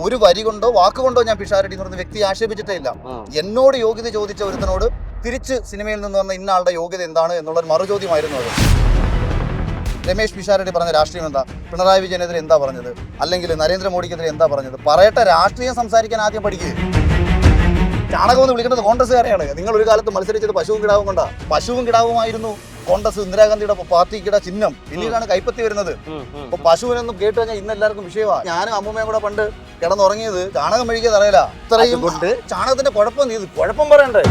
ഒരു വരി കൊണ്ടോ വാക്കുകൊണ്ടോ ഞാൻ പിഷാരടി എന്ന് പറഞ്ഞ വ്യക്തി ആക്ഷേപിച്ചിട്ടേ ഇല്ല. എന്നോട് യോഗ്യത ചോദിച്ച ഒരുത്തനോട് തിരിച്ച് സിനിമയിൽ നിന്ന് വന്ന ഇന്ന ആളുടെ യോഗ്യത എന്താണ് എന്നുള്ളൊരു മറുചോദ്യമായിരുന്നു അത്. രമേശ് പിഷാരടി പറഞ്ഞ രാഷ്ട്രീയം എന്താ? പിണറായി വിജയനെതിരെ എന്താ പറഞ്ഞത്? അല്ലെങ്കിൽ നരേന്ദ്രമോദിക്കെതിരെ എന്താ പറഞ്ഞത്? പറയട്ടെ, രാഷ്ട്രീയം സംസാരിക്കാൻ ആദ്യം പഠിക്കുക. ചാണകം എന്ന് വിളിക്കേണ്ടത് കോൺഗ്രസ്സുകാരെയാണ്. നിങ്ങൾ ഒരു കാലത്ത് മത്സരിച്ചത് പശുവും കിടാവും കൊണ്ടാ. പശുവും കിടാവുമായിരുന്നു കോൺഗ്രസ്, ഇന്ദിരാഗാന്ധിയുടെ പാർട്ടിയുടെ ചിഹ്നം. പിന്നീടാണ് കൈപ്പത്തി വരുന്നത്. അപ്പൊ പശുവിനൊന്നും കേട്ട് കഴിഞ്ഞാൽ ഇന്ന് എല്ലാവർക്കും വിഷയമാണ്. ഞാനും അമ്മൂമ്മയും കൂടെ പണ്ട് കിടന്നുറങ്ങിയത് ചാണകം മെഴുകിയത് അറിയില്ല. ഇത്രയും ചാണകത്തിന്റെ കുഴപ്പം പറയണ്ടേ?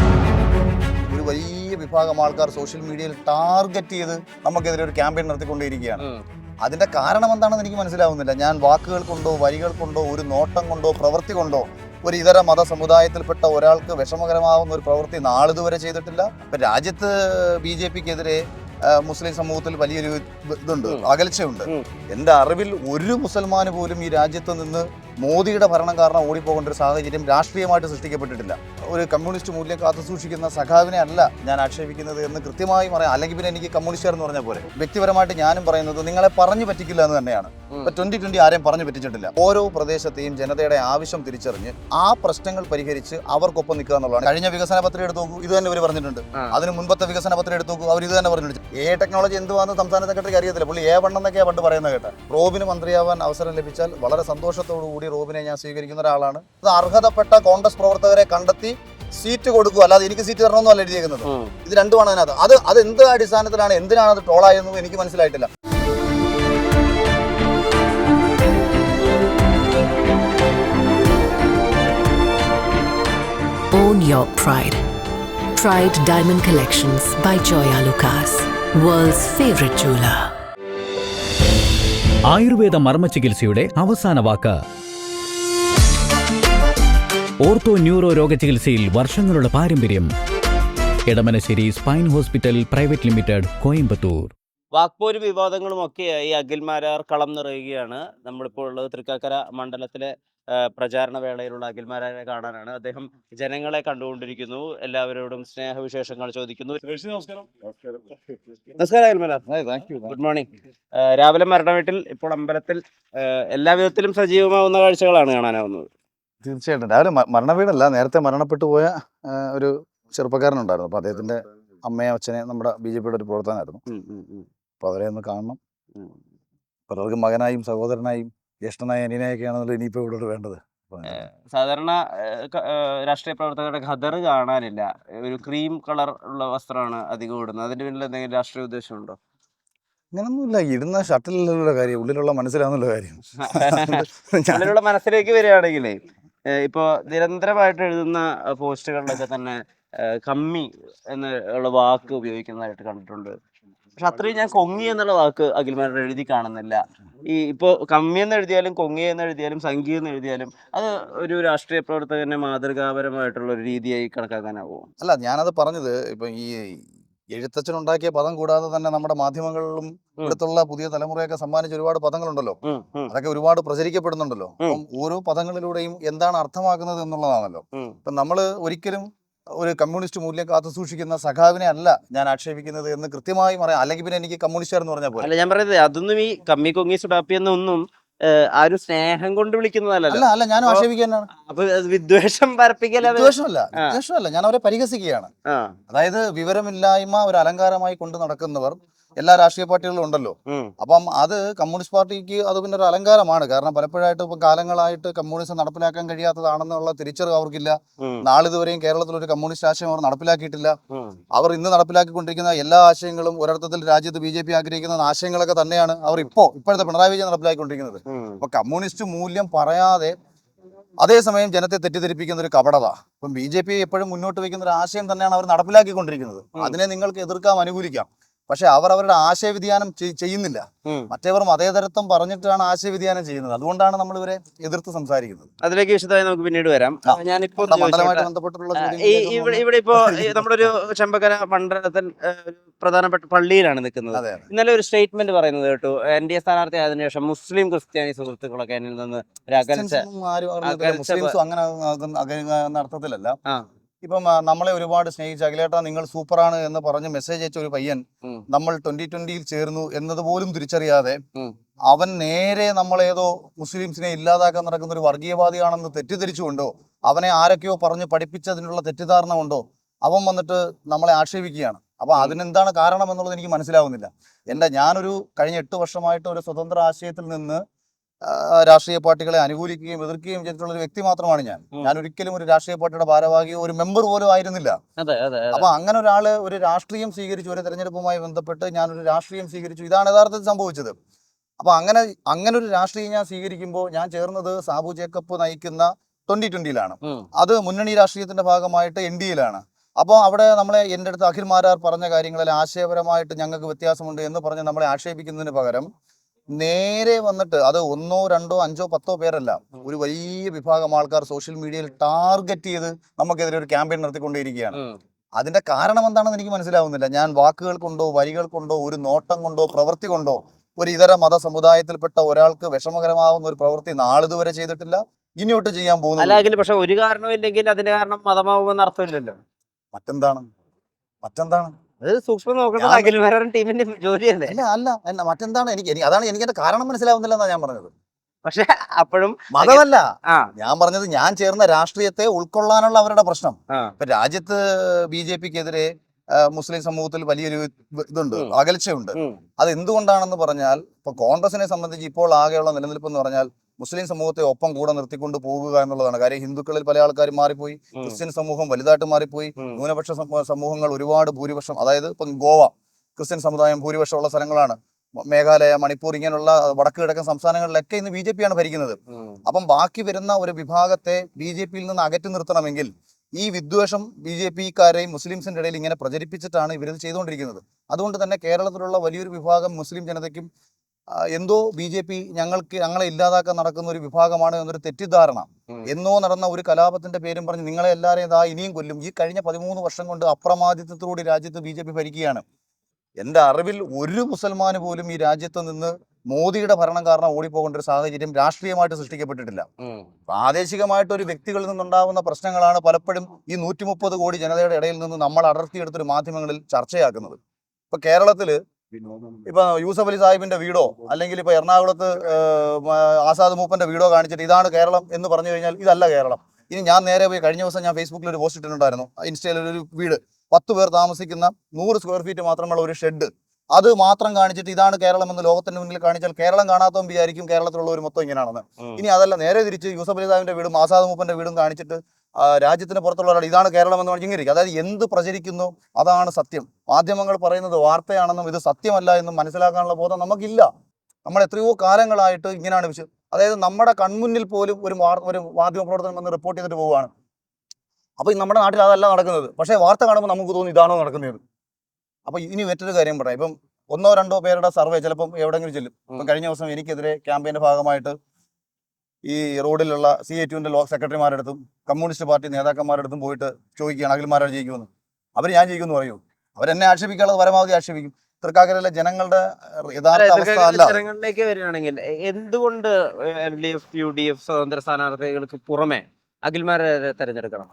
ഒരു വലിയ വിഭാഗം ആൾക്കാർ സോഷ്യൽ മീഡിയയിൽ ടാർഗറ്റ് ചെയ്ത് നമുക്കെതിരെ ഒരു ക്യാമ്പയിൻ നടത്തിക്കൊണ്ടിരിക്കുകയാണ്. അതിന്റെ കാരണം എന്താണെന്ന് എനിക്ക് മനസ്സിലാവുന്നില്ല. ഞാൻ വാക്കുകൾ കൊണ്ടോ വരികൾ കൊണ്ടോ ഒരു നോട്ടം കൊണ്ടോ പ്രവൃത്തി കൊണ്ടോ ഒരു ഇതര മത സമുദായത്തിൽപ്പെട്ട ഒരാൾക്ക് വിഷമകരമാവുന്ന ഒരു പ്രവൃത്തി നാളിതുവരെ ചെയ്തിട്ടില്ല. ഇപ്പൊ രാജ്യത്ത് BJPക്കെതിരെ മുസ്ലിം സമൂഹത്തിൽ വലിയൊരു ഇതുണ്ട്, അകൽച്ചയുണ്ട്. എൻ്റെ അറിവിൽ ഒരു മുസൽമാന് പോലും ഈ രാജ്യത്ത് നിന്ന് മോദിയുടെ ഭരണം കാരണം ഓടിപ്പോകേണ്ട ഒരു സാഹചര്യം രാഷ്ട്രീയമായിട്ട് സൃഷ്ടിക്കപ്പെട്ടിട്ടില്ല. ഒരു കമ്മ്യൂണിസ്റ്റ് മൂല്യം കാത്തുസൂക്ഷിക്കുന്ന സഖാവിനെ അല്ല ഞാൻ ആക്ഷേപിക്കുന്നത് എന്ന് കൃത്യമായി പറയാം. അല്ലെങ്കിൽ പിന്നെ എനിക്ക് കമ്മ്യൂണിസ്റ്റുകാർ എന്ന് പറഞ്ഞ പോലെ വ്യക്തിപരമായിട്ട് ഞാനും പറയുന്നത് നിങ്ങളെ പറഞ്ഞു പറ്റിക്കില്ല എന്ന് തന്നെയാണ്. ഇപ്പൊ 2020 ആരെയും പറഞ്ഞു പറ്റിച്ചിട്ടില്ല. ഓരോ പ്രദേശത്തെയും ജനതയുടെ ആവശ്യം തിരിച്ചറിഞ്ഞ് ആ പ്രശ്നങ്ങൾ പരിഹരിച്ച് അവർക്കൊപ്പം നിൽക്കുക എന്നുള്ളതാണ്. കഴിഞ്ഞ വികസന പത്രിക എടുത്ത് നോക്കൂ, ഇത് തന്നെ ഇവർ പറഞ്ഞിട്ടുണ്ട്. അതിന് മുൻപത്തെ വികസന പത്രിക എടുത്ത് നോക്കൂ, അവർ ഇത് തന്നെ പറഞ്ഞിട്ടുണ്ട്. ടെക്നോളജി എന്തുവാന്ന് സംസ്ഥാന സെക്രട്ടറിക്ക് അറിയത്തില്ല. പുള്ളി എന്നൊക്കെയാണ് പണ്ട് പറയുന്നത് കേട്ട. റോബിന് മന്ത്രിയാവാൻ അവസരം ലഭിച്ചാൽ വളരെ സന്തോഷത്തോടു കൂടി റോബിനെ ഞാൻ സ്വീകരിക്കുന്ന ഒരാളാണ്. അത് അർഹതപ്പെട്ട കോൺഗ്രസ് പ്രവർത്തകരെ കണ്ടെത്തി സീറ്റ് കൊടുക്കുക, അല്ലാതെ എനിക്ക് സീറ്റ് തരണമെന്നും അല്ല എഴുതിയേക്കുന്നത്. ഇത് രണ്ടുമാണ് അതിനകത്ത്. അത് എന്ത് അടിസ്ഥാനത്തിലാണ്, എന്തിനാണ് അത് ട്രോളായെന്നും എനിക്ക് മനസ്സിലായിട്ടില്ല. Own your pride. Pride Diamond Collections by Joya Lucas, world's favorite jeweler. Ayurveda മർമ്മ ചികിത്സയുടെ അവസാന വാക്ക്. ഓർത്തോ ന്യൂറോ രോഗചികിത്സയിൽ വർഷങ്ങളുടെ പാരമ്പര്യം. Edamanassery spine hospital private limited, Coimbatore. വാക്പോരും വിവാദങ്ങളും ഒക്കെയായി അഖിൽമാരാർ കളം നിറയുകയാണ്. നമ്മളിപ്പോൾ ഉള്ളത് തൃക്കാക്കര മണ്ഡലത്തിലെ പ്രചാരണ വേളയിലുള്ള അഖിൽമാരാരെ കാണാനാണ്. അദ്ദേഹം ജനങ്ങളെ കണ്ടുകൊണ്ടിരിക്കുന്നു, എല്ലാവരോടും സ്നേഹവിശേഷങ്ങൾ ചോദിക്കുന്നു. നമസ്കാരം അഖിൽമാരാർ. Good morning. രാവിലെ മരണ വീട്ടിൽ, ഇപ്പോൾ അമ്പലത്തിൽ എല്ലാ വിധത്തിലും സജീവമാവുന്ന കാഴ്ചകളാണ് കാണാനാവുന്നത്. തീർച്ചയായിട്ടും. രാവിലെ മരണ വീടല്ല, നേരത്തെ മരണപ്പെട്ടു പോയ ഒരു ചെറുപ്പക്കാരനുണ്ടായിരുന്നു. അപ്പൊ അദ്ദേഹത്തിന്റെ അമ്മയും അച്ഛനെ നമ്മുടെ BJPയുടെ ഒരു പ്രവർത്തകനായിരുന്നു. അപ്പൊ അവരെ ഒന്ന് കാണണം. പലർക്കും മകനായും സഹോദരനായും ജ്യേഷ്ഠനായ അനിയനായൊക്കെയാണെന്നല്ലോ ഇനിയിപ്പോ ഇവിടെ വേണ്ടത്. സാധാരണ രാഷ്ട്രീയ പ്രവർത്തകരുടെ ഖദർ കാണാനില്ല. ഒരു ക്രീം കളർ ഉള്ള വസ്ത്രമാണ് അധികം ഇടുന്നത്. അതിന്റെ പിന്നിൽ എന്തെങ്കിലും രാഷ്ട്രീയ ഉദ്ദേശമുണ്ടോ? അങ്ങനൊന്നുമില്ല. ഇടുന്ന ഷർട്ടിലുള്ള കാര്യം, ഉള്ളിലുള്ള മനസ്സിലാവുന്നുള്ള കാര്യം. ഉള്ളിലുള്ള മനസ്സിലേക്ക് വരികയാണെങ്കിലേ, ഇപ്പോ നിരന്തരമായിട്ട് എഴുതുന്ന പോസ്റ്റുകളിലൊക്കെ തന്നെ കമ്മി എന്നുള്ള വാക്ക് ഉപയോഗിക്കുന്നതായിട്ട് കണ്ടിട്ടുണ്ട്. പക്ഷെ അത്രയും ഞാൻ കൊങ്ങി എന്നുള്ള വാക്ക് അഖിൽമാരുടെ എഴുതി കാണുന്നില്ല. ഇപ്പോൾ കമ്മി എന്ന് എഴുതിയാലും കൊങ്ങി എന്ന് എഴുതിയാലും സംഖ്യ എന്ന് എഴുതിയാലും അത് ഒരു രാഷ്ട്രീയ പ്രവർത്തകന്റെ മാതൃകാപരമായിട്ടുള്ള ഒരു രീതിയായി കണക്കാക്കാനാവോ? അല്ല, ഞാനത് പറഞ്ഞത് ഇപ്പൊ ഈ എഴുത്തച്ഛനുണ്ടാക്കിയ പദം കൂടാതെ തന്നെ നമ്മുടെ മാധ്യമങ്ങളിലും ഇവിടുത്തുള്ള പുതിയ തലമുറയൊക്കെ സമ്മാനിച്ച ഒരുപാട് പദങ്ങളുണ്ടല്ലോ. അതൊക്കെ ഒരുപാട് പ്രചരിക്കപ്പെടുന്നുണ്ടല്ലോ. അപ്പം ഓരോ പദങ്ങളിലൂടെയും എന്താണ് അർത്ഥമാക്കുന്നത് എന്നുള്ളതാണല്ലോ. ഇപ്പൊ നമ്മള് ഒരിക്കലും ഒരു കമ്മ്യൂണിസ്റ്റ് മൂല്യം കാത്തുസൂക്ഷിക്കുന്ന സഖാവിനെ അല്ല ഞാൻ ആക്ഷേപിക്കുന്നത് എന്ന് കൃത്യമായി പറയാം. അല്ലെങ്കിൽ പിന്നെ എനിക്ക് കമ്മ്യൂണിസ്റ്റുകാർ എന്ന് പറഞ്ഞ പോലെ. അല്ല, ഞാൻ പറയുന്നത് അതൊന്നും ഈ കമ്മി കൊങ്ങി സുഡാപ്പി എന്നൊന്നും ആ ഒരു സ്നേഹം കൊണ്ട് വിളിക്കുന്നതല്ല. അല്ല, ഞാനും ആക്ഷേപിക്കാനാണ്. അപ്പൊ വിദ്വേഷം പരപ്പിക്കല. വിദ്വേഷമല്ല, ഞാൻ അവരെ പരിഹസിക്കുകയാണ്. അതായത് വിവരമില്ലായ്മ ഒരു അലങ്കാരമായി കൊണ്ട് നടക്കുന്നവർ എല്ലാ രാഷ്ട്രീയ പാർട്ടികളിലും ഉണ്ടല്ലോ. അപ്പം അത് കമ്മ്യൂണിസ്റ്റ് പാർട്ടിക്ക് അത് പിന്നെ ഒരു അലങ്കാരമാണ്. കാരണം പലപ്പോഴായിട്ട് ഇപ്പൊ കാലങ്ങളായിട്ട് കമ്മ്യൂണിസം നടപ്പിലാക്കാൻ കഴിയാത്തതാണെന്നുള്ള തിരിച്ചറിവ് അവർക്കില്ല. നാളിതുവരെയും കേരളത്തിൽ ഒരു കമ്മ്യൂണിസ്റ്റ് ആശയം അവർ നടപ്പിലാക്കിയിട്ടില്ല. അവർ ഇന്ന് നടപ്പിലാക്കിക്കൊണ്ടിരിക്കുന്ന എല്ലാ ആശയങ്ങളും ഒരർത്ഥത്തിൽ രാജ്യത്ത് BJP ആഗ്രഹിക്കുന്ന ആശയങ്ങളൊക്കെ തന്നെയാണ് അവർ ഇപ്പോഴത്തെ പിണറായി വിജയൻ നടപ്പിലാക്കിക്കൊണ്ടിരിക്കുന്നത്. അപ്പൊ കമ്മ്യൂണിസ്റ്റ് മൂല്യം പറയാതെ അതേസമയം ജനത്തെ തെറ്റിദ്ധരിപ്പിക്കുന്ന ഒരു കപടത. ഇപ്പം BJP എപ്പോഴും മുന്നോട്ട് വയ്ക്കുന്ന ഒരു ആശയം തന്നെയാണ് അവർ നടപ്പിലാക്കിക്കൊണ്ടിരിക്കുന്നത്. അതിനെ നിങ്ങൾക്ക് എതിർക്കാം, അനുകൂലിക്കാം. പക്ഷെ അവർ അവരുടെ ആശയവിധ്യാനം ചെയ്യുന്നില്ല. മറ്റേവർ മതേതരത്വം പറഞ്ഞിട്ടാണ് ആശയവിധ്യാനം ചെയ്യുന്നത്. അതുകൊണ്ടാണ് നമ്മൾ ഇവരെ എതിർത്ത് സംസാരിക്കുന്നത്. അതിലേക്ക് വിശദമായി നമുക്ക് പിന്നീട് വരാം. ഞാനിപ്പോ മണ്ഡലമായിട്ട് ബന്ധപ്പെട്ടുള്ള ഇവിടെ ഇപ്പോ നമ്മുടെ ഒരു ചെമ്പക്കര മണ്ഡലത്തിൽ പ്രധാനപ്പെട്ട പള്ളിയിലാണ് നിൽക്കുന്നത്. ഇന്നലെ ഒരു സ്റ്റേറ്റ്മെന്റ് പറയുന്നത് കേട്ടു, NDA സ്ഥാനാർത്ഥി ആയതിനു ശേഷം മുസ്ലിം ക്രിസ്ത്യാനി സുഹൃത്തുക്കളൊക്കെ എന്നിൽ നിന്ന് ഒരു അകൽച്ച. മുസ്ലിംസും അങ്ങനെ അർത്ഥത്തിലല്ല. ഇപ്പം നമ്മളെ ഒരുപാട് സ്നേഹിച്ച അഖിലേട്ടാ നിങ്ങൾ സൂപ്പറാണ് എന്ന് പറഞ്ഞ് മെസ്സേജ് അയച്ച ഒരു പയ്യൻ നമ്മൾ 2020 ചേർന്നു എന്നതുപോലും തിരിച്ചറിയാതെ അവൻ നേരെ നമ്മളേതോ മുസ്ലിംസിനെ ഇല്ലാതാക്കാൻ നടക്കുന്ന ഒരു വർഗീയവാദിയാണെന്ന് തെറ്റിദ്ധരിച്ചുകൊണ്ടോ അവനെ ആരൊക്കെയോ പറഞ്ഞ് പഠിപ്പിച്ചതിനുള്ള തെറ്റിദ്ധാരണ കൊണ്ടോ അവൻ വന്നിട്ട് നമ്മളെ ആക്ഷേപിക്കുകയാണ്. അപ്പൊ അതിനെന്താണ് കാരണം എന്നുള്ളത് എനിക്ക് മനസ്സിലാവുന്നില്ല. ഞാനൊരു കഴിഞ്ഞ 8 വർഷമായിട്ട് ഒരു സ്വതന്ത്ര ആശയത്തിൽ നിന്ന് രാഷ്ട്രീയ പാർട്ടികളെ അനുകൂലിക്കുകയും എതിർക്കുകയും ചെയ്തിട്ടുള്ള ഒരു വ്യക്തി മാത്രമാണ് ഞാൻ ഒരിക്കലും ഒരു രാഷ്ട്രീയ പാർട്ടിയുടെ ഭാരവാഹിയോ ഒരു മെമ്പർ പോലും ആയിരുന്നില്ല. അപ്പൊ അങ്ങനെ ഒരാള് ഒരു രാഷ്ട്രീയം സ്വീകരിച്ചു, ഒരു തെരഞ്ഞെടുപ്പുമായി ബന്ധപ്പെട്ട് ഞാനൊരു രാഷ്ട്രീയം സ്വീകരിച്ചു. ഇതാണ് യഥാർത്ഥത്തിൽ സംഭവിച്ചത്. അപ്പൊ അങ്ങനെ ഒരു രാഷ്ട്രീയം ഞാൻ സ്വീകരിക്കുമ്പോൾ ഞാൻ ചേർന്നത് സാബു ജേക്കബ് നയിക്കുന്ന 2020-ലാണ്. അത് മുന്നണി രാഷ്ട്രീയത്തിന്റെ ഭാഗമായിട്ട് NDA-യിലാണ്. അപ്പോൾ അവിടെ എൻ്റെ അടുത്ത് അഖിൽ മാരാർ പറഞ്ഞ കാര്യങ്ങളിൽ ആശയപരമായിട്ട് ഞങ്ങൾക്ക് വ്യത്യാസമുണ്ട് എന്ന് പറഞ്ഞ് നമ്മളെ ആക്ഷേപിക്കുന്നതിന് പകരം നേരെ വന്നിട്ട് അത് 1, 2, 5, 10 പേരല്ല, ഒരു വലിയ വിഭാഗം ആൾക്കാർ സോഷ്യൽ മീഡിയയിൽ ടാർഗറ്റ് ചെയ്ത് നമുക്കെതിരെ ഒരു ക്യാമ്പയിൻ നടത്തിക്കൊണ്ടിരിക്കുകയാണ്. അതിന്റെ കാരണം എന്താണെന്ന് എനിക്ക് മനസ്സിലാവുന്നില്ല. ഞാൻ വാക്കുകൾ കൊണ്ടോ വരികൾ കൊണ്ടോ ഒരു നോട്ടം കൊണ്ടോ പ്രവൃത്തി കൊണ്ടോ ഒരു ഇതര മത സമുദായത്തിൽപ്പെട്ട ഒരാൾക്ക് വിഷമകരമാവുന്ന ഒരു പ്രവൃത്തി നാളിതുവരെ ചെയ്തിട്ടില്ല, ഇനിയോട്ട് ചെയ്യാൻ പോകുന്നു. പക്ഷെ ഒരു കാരണമില്ലെങ്കിൽ അതിന്റെ കാരണം മതമാവുമെന്ന് അർത്ഥമില്ലല്ലോ. മറ്റെന്താണ് അത് സൂക്ഷ്മം നോക്കേണ്ടത് അഖിൽമാരുടെ ടീമിന്റെ ജോലിയല്ലേ? അല്ല മറ്റെന്താണ് അതാണ് എനിക്ക് എന്റെ കാരണം മനസ്സിലാവുന്നില്ല എന്നാ ഞാൻ പറഞ്ഞത്. പക്ഷെ അപ്പോഴും മതമല്ല ഞാൻ പറഞ്ഞത്, ഞാൻ ചേർന്ന രാഷ്ട്രീയത്തെ ഉൾക്കൊള്ളാനുള്ള അവരുടെ പ്രശ്നം. ഇപ്പൊ രാജ്യത്ത് BJP-ക്കെതിരെ മുസ്ലിം സമൂഹത്തിൽ വലിയൊരു ഇതുണ്ട്, അകൽച്ചയുണ്ട്. അത് എന്തുകൊണ്ടാണെന്ന് പറഞ്ഞാൽ, ഇപ്പൊ കോൺഗ്രസിനെ സംബന്ധിച്ച് ഇപ്പോൾ ആകെയുള്ള നിലനിൽപ്പ് എന്ന് പറഞ്ഞാൽ മുസ്ലിം സമൂഹത്തെ ഒപ്പം കൂടെ നിർത്തിക്കൊണ്ട് പോകുക എന്നുള്ളതാണ്. കാര്യം ഹിന്ദുക്കളിൽ പല ആൾക്കാരും മാറിപ്പോയി, ക്രിസ്ത്യൻ സമൂഹം വലുതായിട്ട് മാറിപ്പോയി, ന്യൂനപക്ഷ സമൂഹങ്ങൾ ഒരുപാട് ഭൂരിപക്ഷം, അതായത് ഇപ്പം ഗോവ ക്രിസ്ത്യൻ സമുദായം ഭൂരിപക്ഷമുള്ള സ്ഥലങ്ങളാണ്. മേഘാലയ, മണിപ്പൂർ ഇങ്ങനെയുള്ള വടക്ക് കിഴക്കൻ സംസ്ഥാനങ്ങളിലൊക്കെ ഇന്ന് BJP-യാണ് ഭരിക്കുന്നത്. അപ്പം ബാക്കി വരുന്ന ഒരു വിഭാഗത്തെ BJP-യിൽ നിന്ന് അകറ്റി നിർത്തണമെങ്കിൽ ഈ വിദ്വേഷം BJP-ക്കാരെയും മുസ്ലിംസിന്റെ ഇടയിൽ ഇങ്ങനെ പ്രചരിപ്പിച്ചിട്ടാണ് ഇവരിത് ചെയ്തുകൊണ്ടിരിക്കുന്നത്. അതുകൊണ്ട് തന്നെ കേരളത്തിലുള്ള വലിയൊരു വിഭാഗം മുസ്ലിം ജനതയ്ക്കും എന്തോ BJP ഞങ്ങളെ ഇല്ലാതാക്കാൻ നടക്കുന്ന ഒരു വിഭാഗമാണ് എന്നൊരു തെറ്റിദ്ധാരണ. എന്നോ നടന്ന ഒരു കലാപത്തിന്റെ പേരും പറഞ്ഞ് നിങ്ങളെ എല്ലാവരെയും ഇനിയും കൊല്ലും. ഈ കഴിഞ്ഞ 13 വർഷം കൊണ്ട് അപ്രമാദിത്വത്തോടെ രാജ്യത്ത് BJP ഭരിക്കുകയാണ്. എൻ്റെ അറിവിൽ ഒരു മുസൽമാന് പോലും ഈ രാജ്യത്ത് നിന്ന് മോദിയുടെ ഭരണം കാരണം ഓടിപ്പോകേണ്ട ഒരു സാഹചര്യം രാഷ്ട്രീയമായിട്ട് സൃഷ്ടിക്കപ്പെട്ടിട്ടില്ല. പ്രാദേശികമായിട്ട് ഒരു വ്യക്തികളിൽ നിന്നുണ്ടാകുന്ന പ്രശ്നങ്ങളാണ് പലപ്പോഴും ഈ 130 കോടി ജനതയുടെ ഇടയിൽ നിന്ന് നമ്മൾ അടർത്തിയെടുത്തൊരു മാധ്യമങ്ങളിൽ ചർച്ചയാക്കുന്നത്. ഇപ്പൊ കേരളത്തില് ഇപ്പൊ യൂസഫ് അലി സാഹിബിന്റെ വീടോ അല്ലെങ്കിൽ ഇപ്പൊ എറണാകുളത്ത് ആസാദ് മൂപ്പന്റെ വീടോ കാണിച്ചിട്ട് ഇതാണ് കേരളം എന്ന് പറഞ്ഞു കഴിഞ്ഞാൽ ഇതല്ല കേരളം. ഇനി ഞാൻ നേരെ പോയി കഴിഞ്ഞ ദിവസം ഞാൻ ഫേസ്ബുക്കിൽ ഒരു പോസ്റ്റ് ഇട്ടിട്ടുണ്ടായിരുന്നു. ഇൻസ്റ്റയിൽ ഒരു വീട് 10 പേർ താമസിക്കുന്ന 100 സ്ക്വയർ ഫീറ്റ് മാത്രമുള്ള ഒരു ഷെഡ്, അത് മാത്രം കാണിച്ചിട്ട് ഇതാണ് കേരളം എന്ന് ലോകത്തിന്റെ മുന്നിൽ കാണിച്ചാൽ കേരളം കാണാത്തവൻ വിചാരിക്കും കേരളത്തിലുള്ള ഒരു മൊത്തം ഇങ്ങനെയാണെന്ന്. ഇനി അതല്ല, നേരെ തിരിച്ച് യൂസഫ് അലി സാഹിബിന്റെ വീടും ആസാദ് മൂപ്പന്റെ വീടും കാണിച്ചിട്ട് രാജ്യത്തിന് പുറത്തുള്ള ഒരാൾ ഇതാണ് കേരളം എന്ന് പറഞ്ഞിരിക്കും. അതായത് എന്ത് പ്രചരിക്കുന്നു അതാണ് സത്യം. മാധ്യമങ്ങൾ പറയുന്നത് വാർത്തയാണെന്നും ഇത് സത്യമല്ല എന്നും മനസ്സിലാക്കാനുള്ള ബോധം നമുക്കില്ല. നമ്മൾ എത്രയോ കാലങ്ങളായിട്ട് ഇങ്ങനെയാണ് അതായത് നമ്മുടെ കൺമുന്നിൽ പോലും ഒരു മാധ്യമ പ്രവർത്തനം വന്ന് റിപ്പോർട്ട് ചെയ്തിട്ട് പോവുകയാണ്. അപ്പൊ നമ്മുടെ നാട്ടിൽ അതല്ല നടക്കുന്നത്. പക്ഷേ വാർത്ത കാണുമ്പോൾ നമുക്ക് തോന്നുന്നു ഇതാണോ നടക്കുന്നത്. അപ്പൊ ഇനി മറ്റൊരു കാര്യം പറയാം. ഇപ്പം 1, 2 പേരുടെ സർവേ ചിലപ്പം എവിടെയെങ്കിലും ചെല്ലും. ഇപ്പം കഴിഞ്ഞ ദിവസം എനിക്കെതിരെ ക്യാമ്പയിന്റെ ഭാഗമായിട്ട് ഈ റോഡിലുള്ള CA2-ന്റെ ലോക സെക്രട്ടറിമാരുടെ അടുത്തും കമ്മ്യൂണിസ്റ്റ് പാർട്ടി നേതാക്കന്മാരുടെ അടുത്തും പോയിട്ട് ചോദിക്കുകയാണ് അഖിൽമാരാർ ജയിക്കുമെന്ന്. അവർ ഞാൻ ജയിക്കുമെന്ന് പറയൂ. അവരെന്നെ ആക്ഷേപിക്കാനുള്ളത് പരമാവധി ആക്ഷേപിക്കും. തൃക്കാക്കരയിലെ ജനങ്ങളുടെ യഥാർത്ഥ അവസ്ഥ അല്ല. ജനങ്ങളിലേക്ക് വരികയാണെങ്കിൽ എന്തുകൊണ്ട് LDF, UDF സ്വതന്ത്ര സ്ഥാനാർത്ഥികൾക്ക് പുറമെ അഖിൽമാരെ തെരഞ്ഞെടുക്കണം?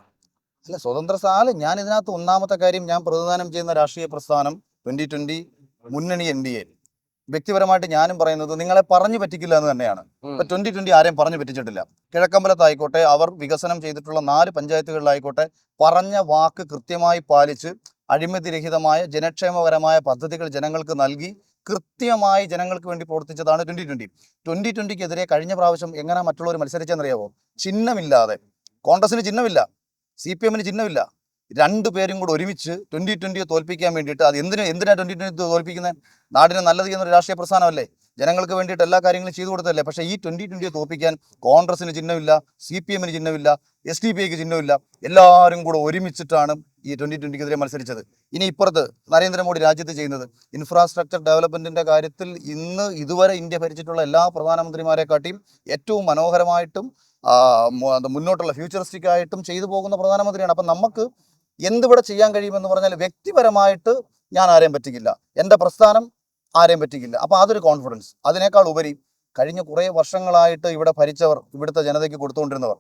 അല്ല, സ്വതന്ത്ര സ്ഥാനം ഞാൻ ഇതിനകത്ത് ഒന്നാമത്തെ കാര്യം, ഞാൻ പ്രതിദാനം ചെയ്യുന്ന രാഷ്ട്രീയ പ്രസ്ഥാനം 2020 മുന്നണി NDA. വ്യക്തിപരമായിട്ട് ഞാനും പറയുന്നത് നിങ്ങളെ പറഞ്ഞു പറ്റിക്കില്ല എന്ന് തന്നെയാണ്. ഇപ്പൊ 2020 ആരെയും പറഞ്ഞു പറ്റിച്ചിട്ടില്ല. കിഴക്കമ്പലത്തായിക്കോട്ടെ, അവർ വികസനം ചെയ്തിട്ടുള്ള 4 പഞ്ചായത്തുകളിലായിക്കോട്ടെ, പറഞ്ഞ വാക്ക് കൃത്യമായി പാലിച്ച് അഴിമതിരഹിതമായ ജനക്ഷേമപരമായ പദ്ധതികൾ ജനങ്ങൾക്ക് നൽകി കൃത്യമായി ജനങ്ങൾക്ക് വേണ്ടി പ്രവർത്തിച്ചതാണ് 2020. 2020-ക്കെതിരെ കഴിഞ്ഞ പ്രാവശ്യം എങ്ങനെ മറ്റുള്ളവർ മത്സരിച്ചെന്നറിയാവോ? ചിഹ്നമില്ലാതെ. കോൺഗ്രസിന് ചിഹ്നമില്ല, CPM-ന് ചിഹ്നമില്ല. 2 പേരും കൂടെ ഒരുമിച്ച് 2020 തോൽപ്പിക്കാൻ വേണ്ടിയിട്ട്. അത് എന്തിനാ 2020 തോൽപ്പിക്കുന്നത്? നാടിന് നല്ലത് ചെയ്യുന്ന ഒരു രാഷ്ട്രീയ പ്രസ്ഥാനമല്ലേ, ജനങ്ങൾക്ക് വേണ്ടിയിട്ട് എല്ലാ കാര്യങ്ങളും ചെയ്തു കൊടുത്തല്ലേ. പക്ഷേ ഈ 2020 തോൽപ്പിക്കാൻ കോൺഗ്രസിന് ചിഹ്നമില്ല, CPM-ന് ചിഹ്നമില്ല, SDPIക്ക് ചിഹ്നമില്ല. എല്ലാവരും കൂടെ ഒരുമിച്ചിട്ടാണ് ഈ 2020-ക്കെതിരെ മത്സരിച്ചത്. ഇനി ഇപ്പുറത്ത് നരേന്ദ്രമോദി രാജ്യത്ത് ചെയ്യുന്നത് ഇൻഫ്രാസ്ട്രക്ചർ ഡെവലപ്മെന്റിന്റെ കാര്യത്തിൽ ഇതുവരെ ഇന്ത്യ ഭരിച്ചിട്ടുള്ള എല്ലാ പ്രധാനമന്ത്രിമാരെക്കാട്ടിയും ഏറ്റവും മനോഹരമായിട്ടും മുന്നോട്ടുള്ള ഫ്യൂച്ചറിസ്റ്റിക് ആയിട്ടും ചെയ്തു പോകുന്ന പ്രധാനമന്ത്രിയാണ്. അപ്പം നമുക്ക് എന്തിവിടെ ചെയ്യാൻ കഴിയുമെന്ന് പറഞ്ഞാൽ വ്യക്തിപരമായിട്ട് ഞാൻ ആരെയും പറ്റിക്കില്ല, എൻ്റെ പ്രസ്ഥാനം ആരെയും പറ്റിക്കില്ല. അപ്പം അതൊരു കോൺഫിഡൻസ്. അതിനേക്കാൾ ഉപരി കഴിഞ്ഞ കുറേ വർഷങ്ങളായിട്ട് ഇവിടെ ഭരിച്ചവർ, ഇവിടുത്തെ ജനതയ്ക്ക് കൊടുത്തുകൊണ്ടിരുന്നവർ,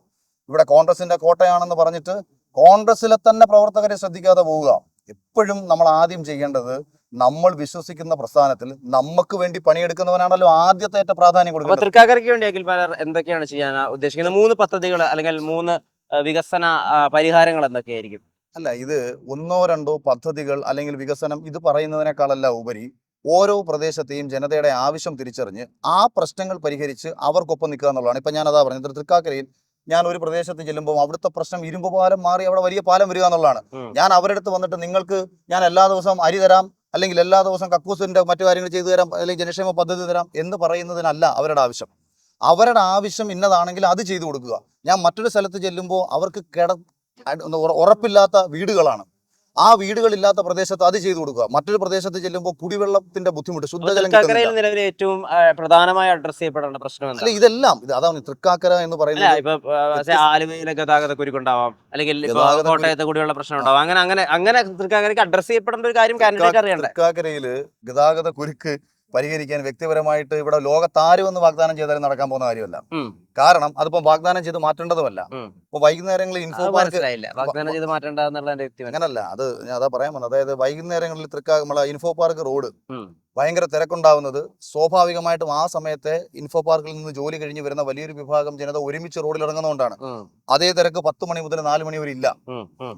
ഇവിടെ കോൺഗ്രസിന്റെ കോട്ടയാണെന്ന് പറഞ്ഞിട്ട് കോൺഗ്രസിലെ തന്നെ പ്രവർത്തകരെ ശ്രദ്ധിക്കാതെ പോവുക. എപ്പോഴും നമ്മൾ ആദ്യം ചെയ്യേണ്ടത് നമ്മൾ വിശ്വസിക്കുന്ന പ്രസ്ഥാനത്തിൽ നമുക്ക് വേണ്ടി പണിയെടുക്കുന്നവനാണല്ലോ ആദ്യത്തെ ഏറ്റവും പ്രാധാന്യം അപ്പൊ കൊടുക്കുന്നത്. തൃക്കാക്കരയ്ക്ക് വേണ്ടി അഖിൽമാരാർ എന്തൊക്കെയാണ് ചെയ്യാൻ ഉദ്ദേശിക്കുന്നത്? 3 പദ്ധതികൾ അല്ലെങ്കിൽ 3 വികസന പരിഹാരങ്ങൾ എന്തൊക്കെയായിരിക്കും? അല്ല, ഇത് ഒന്നോ രണ്ടോ പദ്ധതികൾ അല്ലെങ്കിൽ വികസനം ഇത് പറയുന്നതിനേക്കാളല്ല ഉപരി ഓരോ പ്രദേശത്തെയും ജനതയുടെ ആവശ്യം തിരിച്ചറിഞ്ഞ് ആ പ്രശ്നങ്ങൾ പരിഹരിച്ച് അവർക്കൊപ്പം നിൽക്കുക എന്നുള്ളതാണ്. ഇപ്പം ഞാൻ അതാ പറഞ്ഞത്, തൃക്കാക്കരയിൽ ഞാൻ ഒരു പ്രദേശത്ത് ചെല്ലുമ്പോൾ അവിടുത്തെ പ്രശ്നം ഇരുമ്പ് പാലം മാറി അവിടെ വലിയ പാലം വരിക എന്നുള്ളതാണ്. ഞാൻ അവരുടെ അടുത്ത് വന്നിട്ട് നിങ്ങൾക്ക് ഞാൻ എല്ലാ ദിവസവും അരി തരാം, അല്ലെങ്കിൽ എല്ലാ ദിവസവും കക്കൂസിന്റെ മറ്റു കാര്യങ്ങൾ ചെയ്തു തരാം, അല്ലെങ്കിൽ ജനക്ഷേമ പദ്ധതി തരാം എന്ന് പറയുന്നതിനല്ല അവരുടെ ആവശ്യം. അവരുടെ ആവശ്യം ഇന്നതാണെങ്കിൽ അത് ചെയ്തു കൊടുക്കുക. ഞാൻ മറ്റൊരു സ്ഥലത്ത് ചെല്ലുമ്പോൾ അവർക്ക് ഉറപ്പില്ലാത്ത വീടുകളാണ്. ആ വീടുകളില്ലാത്ത പ്രദേശത്ത് അത് ചെയ്തു കൊടുക്കുക. മറ്റൊരു പ്രദേശത്ത് ചെല്ലുമ്പോൾ കുടിവെള്ളത്തിന്റെ ബുദ്ധിമുട്ട്, ശുദ്ധജലം തൃക്കാക്കരയിൽ നിലവിൽ ഏറ്റവും പ്രധാനമായി അഡ്രസ് ചെയ്യപ്പെടേണ്ട പ്രശ്നം അല്ല, ഇതെല്ലാം അതാണ് തൃക്കാക്കര എന്ന് പറയുന്നത്. ഇപ്പൊ ആലുവയിലെ ഗതാഗത കുരുക്കുണ്ടാവാം, അല്ലെങ്കിൽ കോട്ടയത്തെ കുടിവെള്ള പ്രശ്നം ഉണ്ടാവാം. അങ്ങനെ തൃക്കാക്കരയ്ക്ക് അഡ്രസ് ചെയ്യപ്പെടേണ്ട ഒരു കാര്യം കാൻഡിഡേറ്റ് അറിയണ്ടേ? തൃക്കാക്കരയില് ഗതാഗത കുരുക്ക് പരിഹരിക്കാൻ വ്യക്തിപരമായിട്ട് ഇവിടെ ലോകത്താരും എന്ന് വാഗ്ദാനം ചെയ്താലും നടക്കാൻ പോകുന്ന കാര്യമല്ല. കാരണം അതിപ്പോ വാഗ്ദാനം ചെയ്ത് മാറ്റേണ്ടതുമല്ല. ഇപ്പൊ വൈകുന്നേരങ്ങളിൽ ഇൻഫോ പാർക്ക് അങ്ങനല്ല, അത് ഞാൻ അതാ പറയാൻ വന്നത്. അതായത് വൈകുന്നേരങ്ങളിൽ നമ്മളെ ഇൻഫോ പാർക്ക് റോഡ് ഭയങ്കര തിരക്കുണ്ടാവുന്നത് സ്വാഭാവികമായിട്ടും ആ സമയത്തെ ഇൻഫോ പാർക്കിൽ നിന്ന് ജോലി കഴിഞ്ഞ് വരുന്ന വലിയൊരു വിഭാഗം ജനത ഒരുമിച്ച് റോഡിൽ ഇറങ്ങുന്നതുകൊണ്ടാണ്. അതേ തിരക്ക് 10 മണി മുതൽ 4 മണി വരെ ഇല്ല.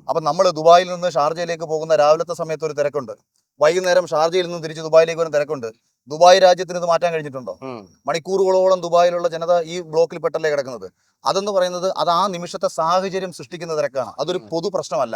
അപ്പൊ നമ്മൾ ദുബായിൽ നിന്ന് ഷാർജയിലേക്ക് പോകുന്ന രാവിലത്തെ സമയത്ത് ഒരു തിരക്കുണ്ട്, വൈകുന്നേരം ഷാർജയിൽ നിന്ന് തിരിച്ച് ദുബായിലേക്ക് വരുന്ന തിരക്കുണ്ട്. ദുബായ് രാജ്യത്തിന് ഇത് മാറ്റാൻ കഴിഞ്ഞിട്ടുണ്ടോ? മണിക്കൂറുകളോളം ദുബായിലുള്ള ജനത ഈ ബ്ലോക്കിൽ പെട്ടല്ലേ കിടക്കുന്നത്. അതെന്ന് പറയുന്നത് അത് ആ നിമിഷത്തെ സാഹചര്യം സൃഷ്ടിക്കുന്ന തിരക്കാണ്, അതൊരു പൊതു പ്രശ്നമല്ല.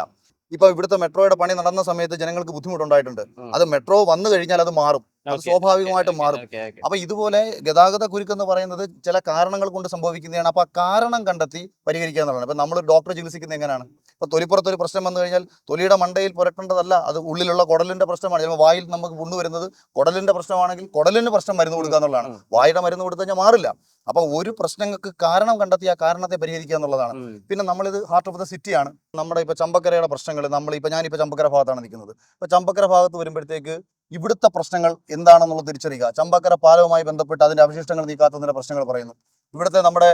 ഇപ്പൊ ഇവിടുത്തെ മെട്രോയുടെ പണി നടന്ന സമയത്ത് ജനങ്ങൾക്ക് ബുദ്ധിമുട്ടുണ്ടായിട്ടുണ്ട്. അത് മെട്രോ വന്നു കഴിഞ്ഞാൽ അത് മാറും, അത് സ്വാഭാവികമായിട്ടും മാറും. അപ്പൊ ഇതുപോലെ ഗതാഗത കുരുക്കെന്ന് പറയുന്നത് ചില കാരണങ്ങൾ കൊണ്ട് സംഭവിക്കുന്നതാണ്. അപ്പൊ ആ കാരണം കണ്ടെത്തി പരിഹരിക്കുക എന്നുള്ളതാണ്. ഇപ്പൊ നമ്മൾ ഡോക്ടറെ ചികിത്സിക്കുന്നത് എങ്ങനെയാണ്? ഇപ്പൊ തൊലിപ്പുറത്ത് ഒരു പ്രശ്നം വന്നു കഴിഞ്ഞാൽ തൊലിയുടെ മണ്ടയിൽ പുരട്ടേണ്ടതല്ല, അത് ഉള്ളിലുള്ള കുടലിന്റെ പ്രശ്നമാണ്. ചിലപ്പോൾ വായിൽ നമുക്ക് പുണ്ണ് വരുന്നത് കുടലിന്റെ പ്രശ്നമാണെങ്കിൽ കുടലിന് പ്രശ്നം മരുന്ന് കൊടുക്കുക എന്നുള്ളതാണ്. വായുടെ മരുന്ന് കൊടുത്തു കഴിഞ്ഞാൽ മാറില്ല. അപ്പൊ ഒരു പ്രശ്നങ്ങൾക്ക് കാരണം കണ്ടെത്തി ആ കാരണത്തെ പരിഹരിക്കുക എന്നുള്ളതാണ്. പിന്നെ നമ്മളിത് ഹാർട്ട് ഓഫ് ദ സിറ്റിയാണ്. നമ്മുടെ ഇപ്പൊ ചമ്പക്കരയുടെ പ്രശ്നങ്ങൾ ഞാനിപ്പോ ചമ്പക്കര ഭാഗത്താണ് നിൽക്കുന്നത്. ഇപ്പൊ ചമ്പക്കര ഭാഗത്ത് വരുമ്പോഴത്തേക്ക് ഇവിടുത്തെ പ്രശ്നങ്ങൾ എന്താണെന്നുള്ളത് തിരിച്ചറിയുക. ചമ്പക്കര പാലവുമായി ബന്ധപ്പെട്ട് അതിന്റെ അവശിഷ്ടങ്ങൾ നീക്കാത്തതിന്റെ പ്രശ്നങ്ങൾ പറയുന്നു. ഇവിടുത്തെ നമ്മുടെ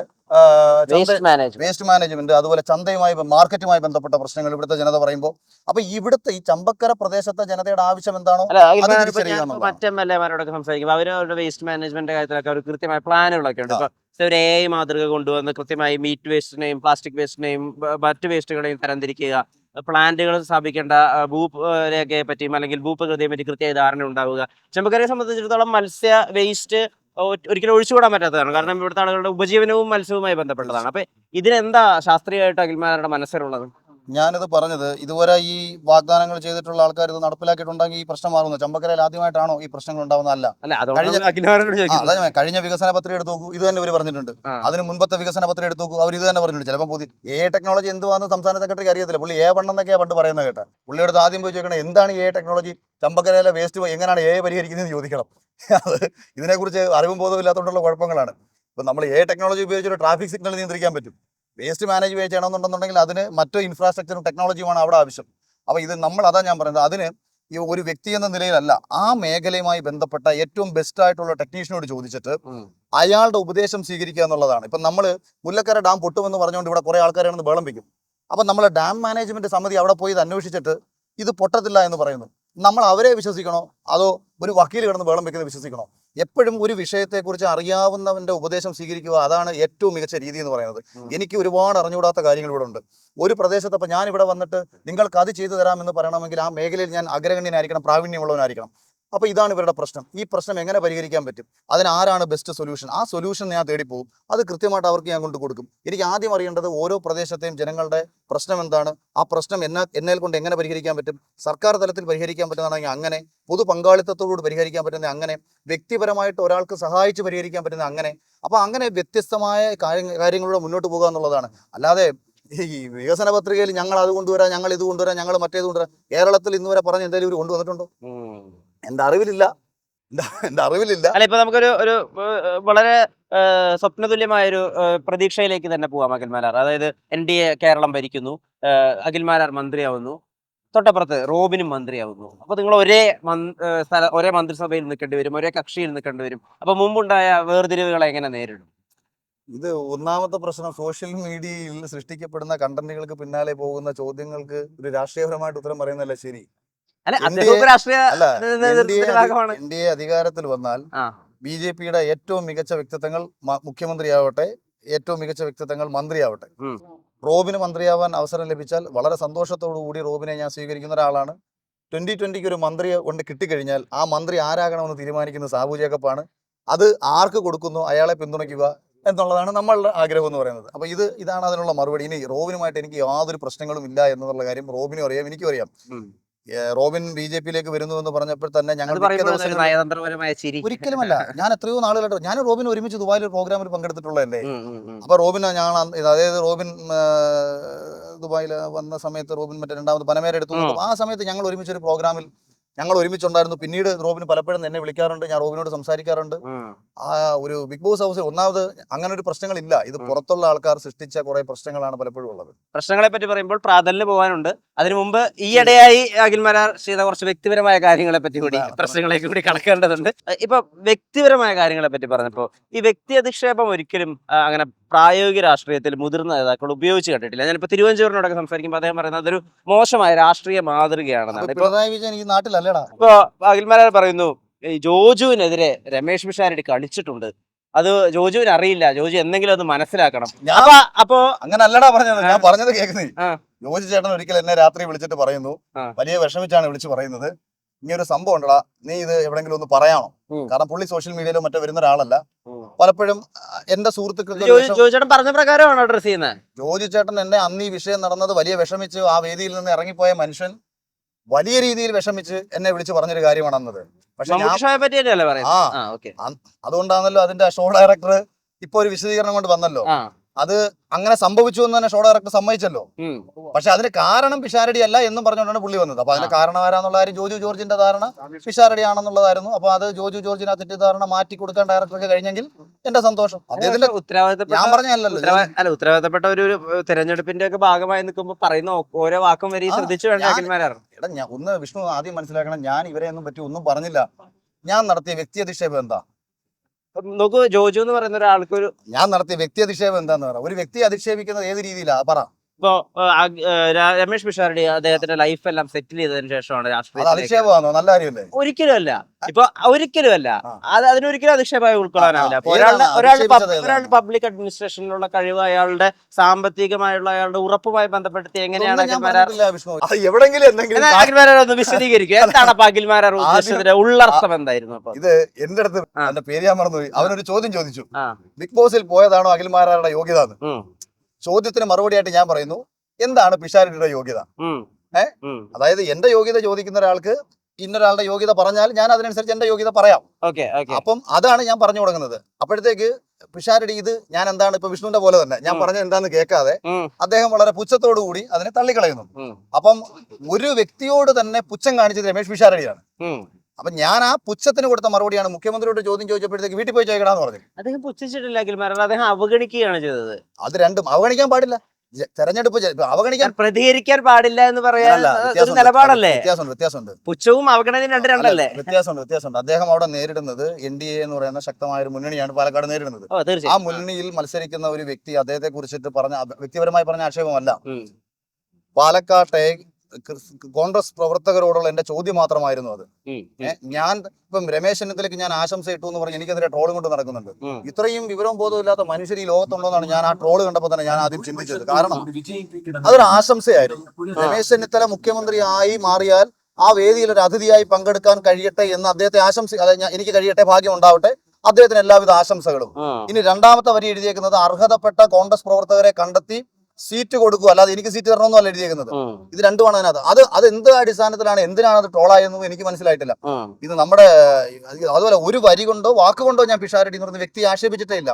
വേസ്റ്റ് മാനേജ്മെന്റ്, അതുപോലെ ചന്തയുമായി മാർക്കറ്റുമായി ബന്ധപ്പെട്ട പ്രശ്നങ്ങൾ ഇവിടുത്തെ ജനത പറയുമ്പോൾ, അപ്പൊ ഇവിടുത്തെ ഈ ചമ്പക്കര പ്രദേശത്തെ ജനതയുടെ ആവശ്യം എന്താണോ മറ്റെമാരോടൊക്കെ സംസാരിക്കുമ്പോൾ അവരുടെ വേസ്റ്റ് മാനേജ്മെന്റ് കാര്യത്തിലൊക്കെ അവർ കൃത്യമായ പ്ലാനുകളൊക്കെ ഉണ്ട്. ഇപ്പൊ ഒരു AI മാതൃക കൊണ്ടുവന്ന് കൃത്യമായി മീറ്റ് വേസ്റ്റിനെയും പ്ലാസ്റ്റിക് വേസ്റ്റിനെയും മറ്റ് വേസ്റ്റുകളെയും തരംതിരിക്കുക, പ്ലാന്റുകൾ സ്ഥാപിക്കേണ്ട ഭൂപ്പ് രേഖയെ പറ്റിയും അല്ലെങ്കിൽ ഭൂപ്രകൃതിയെ പറ്റി കൃത്യമായ ധാരണ ഉണ്ടാവുക. ചെമ്പക്കരയെ സംബന്ധിച്ചിടത്തോളം മത്സ്യ വേസ്റ്റ് ഒരിക്കലും ഒഴിച്ചുകൂടാൻ പറ്റാത്തതാണ്. കാരണം ഇവിടുത്തെ ആളുകളുടെ ഉപജീവനവും മത്സ്യവുമായി ബന്ധപ്പെട്ടതാണ്. അപ്പൊ ഇതിനെന്താ ശാസ്ത്രീയമായിട്ട് അഖിൽമാരുടെ മനസ്സിലുള്ളത്? ഞാനിത് പറഞ്ഞത്, ഇതുവരെ ഈ വാഗ്ദാനങ്ങൾ ചെയ്തിട്ടുള്ള ആൾക്കാർ ഇത് നടപ്പിലാക്കിയിട്ടുണ്ടെങ്കിൽ ഈ പ്രശ്നം മാറുന്നു. ചമ്പക്കരയിൽ ആദ്യമായിട്ടാണോ ഈ പ്രശ്നങ്ങൾ ഉണ്ടാവുന്നതല്ല. കഴിഞ്ഞ വികസന പത്രിക എടുത്ത് നോക്കൂ, ഇത് തന്നെ ഇവർ പറഞ്ഞിട്ടുണ്ട്. അതിന് മുൻപത്തെ വികസന പത്രിക എടുത്ത് നോക്കൂ, അവർ ഇത് തന്നെ പറഞ്ഞിട്ടുണ്ട്. ചിലപ്പോൾ പുതിയ ടെക്നോളജി എന്തുവാന്ന് സംസ്ഥാന സെക്രട്ടറിക്ക് അറിയത്തില്ല. പുള്ളി A1 എന്നൊക്കെയാണ് പണ്ട് പറയുന്നത് കേട്ടോ. പുള്ളിയെടുത്ത് ആദ്യം പോയി ചോദിക്കണം എന്താണ് ടെക്നോളജി, ചമ്പക്കരയിലെ വേസ്റ്റ് എങ്ങനെയാണ് പരിഹരിക്കുന്നതെന്ന് ചോദിക്കണം. അത് ഇതിനെക്കുറിച്ച് അറിവും ബോധവും ഇല്ലാത്തതുകൊണ്ടുള്ള കുഴപ്പങ്ങളാണ്. ഇപ്പം നമ്മൾ ടെക്നോളജി ഉപയോഗിച്ചൊരു ട്രാഫിക് സിഗ്നൽ നിയന്ത്രിക്കാൻ പറ്റും. വേസ്റ്റ് മാനേജ് ചെയ്യണമെന്നുണ്ടെന്നുണ്ടെങ്കിൽ അതിന് മറ്റു ഇൻഫ്രാസ്ട്രക്ചറും ടെക്നോളജിയുമാണ് അവിടെ ആവശ്യം. അപ്പോൾ ഇത് അതാ ഞാൻ പറയുന്നത്, അതിന് ഈ ഒരു വ്യക്തി എന്ന നിലയിലല്ല, ആ മേഖലയുമായി ബന്ധപ്പെട്ട ഏറ്റവും ബെസ്റ്റ് ആയിട്ടുള്ള ടെക്നീഷ്യനോട് ചോദിച്ചിട്ട് അയാളുടെ ഉപദേശം സ്വീകരിക്കുക എന്നുള്ളതാണ്. ഇപ്പം നമ്മൾ മുല്ലക്കര ഡാം പൊട്ടുമെന്ന് പറഞ്ഞുകൊണ്ട് ഇവിടെ കുറേ ആൾക്കാരാണെന്ന് ബഹളം വയ്ക്കും. അപ്പം നമ്മൾ ഡാം മാനേജ്മെന്റ് സമിതി അവിടെ പോയി ഇത് അന്വേഷിച്ചിട്ട് ഇത് പൊട്ടത്തില്ല എന്ന് പറയുന്നു. നമ്മൾ അവരെ വിശ്വസിക്കണോ അതോ ഒരു വക്കീൽ കിടന്ന് ബഹളം വെക്കുന്നത് വിശ്വസിക്കണോ? എപ്പോഴും ഒരു വിഷയത്തെക്കുറിച്ച് അറിയാവുന്നവന്റെ ഉപദേശം സ്വീകരിക്കുക, അതാണ് ഏറ്റവും മികച്ച രീതി എന്ന് പറയുന്നത്. എനിക്ക് ഒരുപാട് അറിഞ്ഞുകൂടാത്ത കാര്യങ്ങൾ ഇവിടെ ഉണ്ട്. ഒരു പ്രദേശത്ത് അപ്പം ഞാൻ ഇവിടെ വന്നിട്ട് നിങ്ങൾക്ക് അത് ചെയ്തു തരാമെന്ന് പറയണമെങ്കിൽ ആ മേഖലയിൽ ഞാൻ അഗ്രഗണ്യനായിരിക്കണം, പ്രാവീണ്യമുള്ളവനായിരിക്കണം. അപ്പോൾ ഇതാണ് ഇവരുടെ പ്രശ്നം. ഈ പ്രശ്നം എങ്ങനെ പരിഹരിക്കാൻ പറ്റും, അതിന് ആരാണ് ബെസ്റ്റ് സൊല്യൂഷൻ, ആ സൊല്യൂഷൻ ഞാൻ തേടിപ്പോകും. അത് കൃത്യമായിട്ട് അവർക്ക് ഞാൻ കൊണ്ട് കൊടുക്കും. എനിക്ക് ആദ്യം അറിയേണ്ടത് ഓരോ പ്രദേശത്തെയും ജനങ്ങളുടെ പ്രശ്നം എന്താണ്, ആ പ്രശ്നം എന്നെ കൊണ്ട് എങ്ങനെ പരിഹരിക്കാൻ പറ്റും. സർക്കാർ തലത്തിൽ പരിഹരിക്കാൻ പറ്റുന്നതാണെങ്കിൽ അങ്ങനെ, പൊതു പങ്കാളിത്തത്തോടുകൂടി പരിഹരിക്കാൻ പറ്റുന്ന അങ്ങനെ, വ്യക്തിപരമായിട്ട് ഒരാൾക്ക് സഹായിച്ച് പരിഹരിക്കാൻ പറ്റുന്ന അങ്ങനെ. അപ്പോൾ അങ്ങനെ വ്യത്യസ്തമായ കാര്യങ്ങളിലൂടെ മുന്നോട്ട് പോകുക എന്നുള്ളതാണ്. അല്ലാതെ ഈ വികസന പത്രികയിൽ ഞങ്ങൾ അത് കൊണ്ടുവരാം, ഞങ്ങൾ ഇത് കൊണ്ടുവരാം, ഞങ്ങൾ മറ്റേത് കൊണ്ടുവരാം, കേരളത്തിൽ ഇന്നുവരെ പറഞ്ഞ് എന്തെങ്കിലും ഇവർ കൊണ്ടുവന്നിട്ടുണ്ടോ? എന്റെ അറിവിലില്ല. അല്ല, ഇപ്പൊ നമുക്കൊരു വളരെ സ്വപ്നതുല്യമായൊരു പ്രതീക്ഷയിലേക്ക് തന്നെ പോവാം അഖിൽമാരാർ. അതായത് NDA കേരളം ഭരിക്കുന്നു, അഖിൽമാരാർ മന്ത്രിയാവുന്നു, തൊട്ടപ്പുറത്ത് റോബിനും മന്ത്രിയാവുന്നു. അപ്പൊ നിങ്ങൾ ഒരേ മന്ത്രിസഭയിൽ നിൽക്കേണ്ടി വരും, ഒരേ കക്ഷിയിൽ നിൽക്കേണ്ടി വരും. അപ്പൊ മുമ്പുണ്ടായ വേർതിരിവുകളെ എങ്ങനെ നേരിടും? ഇത് ഒന്നാമത്തെ പ്രശ്നം, സോഷ്യൽ മീഡിയയിൽ സൃഷ്ടിക്കപ്പെടുന്ന കണ്ടന്റുകൾക്ക് പിന്നാലെ പോകുന്ന ചോദ്യങ്ങൾക്ക് ഒരു രാഷ്ട്രീയപരമായിട്ട് ഉത്തരം പറയുന്നതല്ല ശരി. അല്ല NDA അദ്ദേഹം രാഷ്ട്രീയ അല്ല, നേതൃത്വത്തിന്റെ ഭാഗമാണ്. NDA അധികാരത്തിൽ വന്നാൽ ആ BJP-യുടെ ഏറ്റവും മികച്ച വ്യക്തിത്വങ്ങൾ മുഖ്യമന്ത്രിയാവട്ടെ, ഏറ്റവും മികച്ച വ്യക്തിത്വങ്ങൾ മന്ത്രിയാവട്ടെ. ഉം. റോബിന് മന്ത്രിയാവാൻ അവസരം ലഭിച്ചാൽ വളരെ സന്തോഷത്തോടു കൂടി റോബിനെ ഞാൻ സ്വീകരിക്കുന്ന ഒരാളാണ്. 2020 ഒരു മന്ത്രിയെ കൊണ്ട് കിട്ടിക്കഴിഞ്ഞാൽ ആ മന്ത്രി ആരാകണമെന്ന് തീരുമാനിക്കുന്നത് സാബു ജേക്കബാണ്. അത് ആർക്ക് കൊടുക്കുന്നു അയാളെ പിന്തുണയ്ക്കുക എന്നുള്ളതാണ് നമ്മളുടെ ആഗ്രഹം എന്ന് പറയുന്നത്. അപ്പോൾ ഇതാണ് അതിനുള്ള മറുപടി. ഇനി റോബിനുമായിട്ട് എനിക്ക് യാതൊരു പ്രശ്നങ്ങളും ഇല്ല എന്നുള്ള കാര്യം റോബിനും അറിയാം, എനിക്കും അറിയാം. റോബിൻ BJP-യിലേക്ക് വരുന്നു എന്ന് പറഞ്ഞപ്പോൾ തന്നെ ഞങ്ങൾ നയതന്ത്രപരമായ ചിരി ഒരിക്കലുമല്ല. ഞാൻ എത്രയോ നാളുകളായിട്ട് ഞാൻ റോബിൻ ഒരുമിച്ച് ദുബായിൽ ഒരു പ്രോഗ്രാമിൽ പങ്കെടുത്തിട്ടുള്ളതല്ലേ. അപ്പൊ റോബിന് ഞങ്ങൾ അതായത് റോബിൻ ദുബായിൽ വന്ന സമയത്ത് റോബിൻ മറ്റേ രണ്ടാമത് പനമേര എടുത്തു. ആ സമയത്ത് ഞങ്ങൾ ഒരുമിച്ച് ഒരു പ്രോഗ്രാമിൽ ഞങ്ങൾ ഒരുമിച്ചുണ്ടായിരുന്നു. പിന്നീട് റോബിന് പലപ്പോഴും എന്നെ വിളിക്കാറുണ്ട്, ഞാൻ റോബിനോട് സംസാരിക്കാറുണ്ട്. ആ ഒരു ബിഗ് ബോസ് ഹൗസിൽ ഒന്നാമത് അങ്ങനെ ഒരു പ്രശ്നങ്ങളില്ല. ഇത് പുറത്തുള്ള ആൾക്കാർ സൃഷ്ടിച്ച കുറെ പ്രശ്നങ്ങളാണ് പലപ്പോഴും ഉള്ളത്. പ്രശ്നങ്ങളെ പറ്റി പറയുമ്പോൾ പ്രാധാന്യം പോകാനുണ്ട്. അതിനു മുമ്പ് ഈയിടെയായി അഖിൽമാരാർ ചെയ്ത കുറച്ച് വ്യക്തിപരമായ കാര്യങ്ങളെ പറ്റി കൂടി പ്രശ്നങ്ങളേക്ക് കൂടി കടക്കേണ്ടതുണ്ട്. ഇപ്പൊ വ്യക്തിപരമായ കാര്യങ്ങളെ പറ്റി പറഞ്ഞപ്പോ ഈ വ്യക്തി അധിക്ഷേപം ഒരിക്കലും അങ്ങനെ പ്രായോഗിക രാഷ്ട്രീയത്തിൽ മുതിർന്ന നേതാക്കൾ ഉപയോഗിച്ച് കണ്ടിട്ടില്ല. ഞാനിപ്പോ തിരുവനന്തപുരത്തിനോടൊക്കെ സംസാരിക്കുമ്പോൾ അദ്ദേഹം പറയുന്നത് അതൊരു മോശമായ രാഷ്ട്രീയ മാതൃകയാണെന്നാണ്. പിണറായി വിജയൻ ഈ നാട്ടിലല്ലടാ. ഇപ്പൊ അഖിൽമാരാർ പറയുന്നു ഈ ജോജുവിനെതിരെ രമേശ് പിഷാരടി കളിച്ചിട്ടുണ്ട്, അത് ജോജുവിന് അറിയില്ല, ജോജു എന്തെങ്കിലും അത് മനസ്സിലാക്കണം. അപ്പൊ അങ്ങനെ അല്ലടാ പറഞ്ഞത്. ഞാൻ പറഞ്ഞത് കേൾക്കുന്നേ. ജോജു ചേട്ടൻ ഒരിക്കൽ എന്നെ രാത്രി വിളിച്ചിട്ട് പറയുന്നു, വലിയ വിഷമിച്ചാണ് വിളിച്ച് പറയുന്നത്, ഇങ്ങനൊരു സംഭവം ഉണ്ടടാ, നീ ഇത് എവിടെങ്കിലും ഒന്ന് പറയാണോ? കാരണം പുള്ളി സോഷ്യൽ മീഡിയയിലോ മറ്റോ വരുന്ന ഒരാളല്ല. പലപ്പോഴും എന്റെ സുഹൃത്തുക്കൾക്ക് ജോജു ചേട്ടൻ പറഞ്ഞ പ്രകാരമാണ് അഡ്രസ് ചെയ്യുന്നത്. ജോജു ചേട്ടൻ എന്നെ അന്ന് ഈ വിഷയം നടന്നത് വലിയ വിഷമിച്ച് ആ വേദിയിൽ നിന്ന് ഇറങ്ങിപ്പോയ മനുഷ്യൻ വലിയ രീതിയിൽ വിഷമിച്ച് എന്നെ വിളിച്ച് പറഞ്ഞൊരു കാര്യമാണെന്നത്. പക്ഷെ അതുകൊണ്ടാണല്ലോ അതിന്റെ ഷോ ഡയറക്ടർ ഇപ്പൊ ഒരു വിശദീകരണം കൊണ്ട് വന്നല്ലോ. അത് അങ്ങനെ സംഭവിച്ചു എന്ന് തന്നെ ഷോ ഡയറക്ടർ സമ്മതിച്ചല്ലോ. പക്ഷെ അതിന് കാരണം പിഷാരടി അല്ല എന്നും പറഞ്ഞുകൊണ്ടാണ് പുള്ളി വന്നത്. അപ്പൊ അതിന് കാരണം ആരാന്നുള്ള കാര്യം ജോജു ജോർജിന്റെ ധാരണ പിഷാരടി ആണെന്നുള്ളതായിരുന്നു. അപ്പൊ അത് ജോജു ജോർജിന് ആ തെറ്റിദ്ധാരണ മാറ്റി കൊടുക്കാൻ ഡയറക്ടർക്ക് കഴിഞ്ഞെങ്കിൽ എന്റെ സന്തോഷം. അദ്ദേഹത്തിന്റെ ഞാൻ പറഞ്ഞല്ലോ. അല്ല, ഉത്തരവാദിത്തപ്പെട്ട ഒരു തെരഞ്ഞെടുപ്പിന്റെ ഒക്കെ ഭാഗമായി നിൽക്കുമ്പോൾ പറയുന്ന ഓരോ വാക്കും വരെ ശ്രദ്ധിച്ചു വേണ്ട അഖിൽമാരാർ. എടാ, ഒന്ന് വിഷ്ണു ആദ്യം മനസ്സിലാക്കണം, ഞാൻ ഇവരെ ഒന്നും പറ്റി ഒന്നും പറഞ്ഞില്ല. ഞാൻ നടത്തിയ വ്യക്തി അധിക്ഷേപം എന്താ നോക്കൂ, ജോജു എന്ന് പറയുന്ന ഒരാൾക്ക് ഞാൻ നടത്തിയ വ്യക്തി അധിക്ഷേപം എന്താന്ന് പറ. ഒരു വ്യക്തിയെ അധിക്ഷേപിക്കുന്നത് ഏത് രീതിയിലാ പറ. ഇപ്പൊ രമേഷ് പിഷാരടി അദ്ദേഹത്തിന്റെ ലൈഫ് എല്ലാം സെറ്റിൽ ചെയ്തതിനു ശേഷമാണ് രാഷ്ട്രീയ അധിക്ഷേപമാണോ? നല്ല കാര്യമല്ലേ? ഒരിക്കലും അല്ല. ഇപ്പൊ ഒരിക്കലും അല്ല, അത് അതിനൊരിക്കലും അധിക്ഷേപമായി ഉൾക്കൊള്ളാനാവില്ല. ഒരാൾ പബ്ലിക് അഡ്മിനിസ്ട്രേഷനിലുള്ള കഴിവ്, അയാളുടെ സാമ്പത്തികമായുള്ള അയാളുടെ ഉറപ്പുമായി ബന്ധപ്പെടുത്തി എങ്ങനെയാണ് അഖിൽമാരാർ ഒന്ന് വിശദീകരിക്കുക. എന്താണ് അപ്പൊ അഖിൽമാരാർ ഉദ്ദേശിച്ചതിന്റെ ഉള്ളർത്ഥം എന്തായിരുന്നു? അപ്പൊ ഇത് എന്റെ അടുത്ത് എന്റെ പേര് ഞാൻ മറന്നുപോയി. അവനൊരു ചോദ്യം ചോദിച്ചു, ബിഗ് ബോസിൽ പോയതാണോ അഖിൽമാരാരുടെ യോഗ്യത? ചോദ്യത്തിന് മറുപടിയായിട്ട് ഞാൻ പറയുന്നു, എന്താണ് പിഷാരടിയുടെ യോഗ്യത? അതായത് എന്റെ യോഗ്യത ചോദിക്കുന്ന ഒരാൾക്ക് ഇന്നൊരാളുടെ യോഗ്യത പറഞ്ഞാൽ ഞാൻ അതിനനുസരിച്ച് എന്റെ യോഗ്യത പറയാം. അപ്പം അതാണ് ഞാൻ പറഞ്ഞു കൊടുക്കുന്നത്. അപ്പോഴത്തേക്ക് പിഷാരടി ഇത് ഞാൻ എന്താണ് ഇപ്പൊ വിഷ്ണുവിന്റെ പോലെ തന്നെ ഞാൻ പറഞ്ഞ എന്താന്ന് കേൾക്കാതെ അദ്ദേഹം വളരെ പുച്ഛത്തോടു കൂടി അതിനെ തള്ളിക്കളയുന്നു. അപ്പം ഒരു വ്യക്തിയോട് തന്നെ പുച്ഛം കാണിച്ചത് രമേശ് പിഷാരടിയാണ്. അപ്പൊ ഞാൻ ആ പുച്ഛത്തിന് കൊടുത്ത മറുപടിയാണ്. മുഖ്യമന്ത്രിയോട് ചോദ്യം ചോദിച്ചപ്പോഴത്തേക്ക് വീട്ടിൽ പോയി ചോദിക്കണമെന്ന് പറഞ്ഞു. അദ്ദേഹം പുച്ഛിച്ചിട്ടില്ല അഖിൽമാരാർ, അദ്ദേഹം അവഗണിക്കുകയാണ് ചെയ്തത്. അത് രണ്ടും അവഗണിക്കാൻ പാടില്ല. തെരഞ്ഞെടുപ്പ് അവഗണിക്കാൻ പ്രതികരിക്കാൻ പാടില്ല എന്ന് പറയാൻ നിലപാടല്ലേ? വ്യത്യാസമുണ്ട്. പുച്ഛവും അവഗണനയും രണ്ടല്ലേ? വ്യത്യാസമുണ്ട്. അദ്ദേഹം അവിടെ നേരിടുന്നത് NDA എന്ന് പറയുന്ന ശക്തമായ ഒരു മുന്നണിയാണ് പാലക്കാട് നേരിടുന്നത്. ആ മുന്നണിയിൽ മത്സരിക്കുന്ന ഒരു വ്യക്തി അദ്ദേഹത്തെ കുറിച്ചിട്ട് വ്യക്തിപരമായി പറഞ്ഞ ആക്ഷേപമല്ല. പാലക്കാട്ടെ കോൺഗ്രസ് പ്രവർത്തകരോടുള്ള എന്റെ ചോദ്യം മാത്രമായിരുന്നു അത്. ഞാൻ ഇപ്പം രമേശ് ചെന്നിത്തലയ്ക്ക് ഞാൻ ആശംസ ഇട്ടു എന്ന് പറഞ്ഞ് എനിക്കെതിരെ ട്രോൾ കൊണ്ട് നടക്കുന്നുണ്ട്. ഇത്രയും വിവരവും ബോധവും ഇല്ലാത്ത മനുഷ്യർ ഈ ലോകത്തുണ്ടോന്നാണ് ഞാൻ ആ ട്രോള് കണ്ടപ്പോൾ തന്നെ ഞാൻ ആദ്യം ചിന്തിച്ചത്. കാരണം അതൊരു ആശംസയായിരുന്നു. രമേശ് ചെന്നിത്തല മുഖ്യമന്ത്രിയായി മാറിയാൽ ആ വേദിയിൽ ഒരു അതിഥിയായി പങ്കെടുക്കാൻ കഴിയട്ടെ എന്ന് അദ്ദേഹത്തെ എനിക്ക് കഴിയട്ടെ, ഭാഗ്യം ഉണ്ടാവട്ടെ, അദ്ദേഹത്തിന് എല്ലാവിധ ആശംസകളും. ഇനി രണ്ടാമത്തെ വരി എഴുതിയേക്കുന്നത് അർഹതപ്പെട്ട കോൺഗ്രസ് പ്രവർത്തകരെ കണ്ടെത്തി സീറ്റ് കൊടുക്കുക, അല്ലാതെ എനിക്ക് സീറ്റ് തരണമെന്നും അല്ല എഴുതിയേക്കുന്നത്. ഇത് രണ്ടുമാണ് അതിനകത്ത്. അത് എന്ത് അടിസ്ഥാനത്തിലാണ്, എന്തിനാണ് അത് ട്രോളായെന്നും എനിക്ക് മനസ്സിലായിട്ടില്ല. ഇത് നമ്മുടെ അതുപോലെ ഒരു വരി കൊണ്ടോ വാക്കുകൊണ്ടോ ഞാൻ പിഷാരടി എന്ന് പറഞ്ഞ വ്യക്തി ആക്ഷേപിച്ചിട്ടേ ഇല്ല.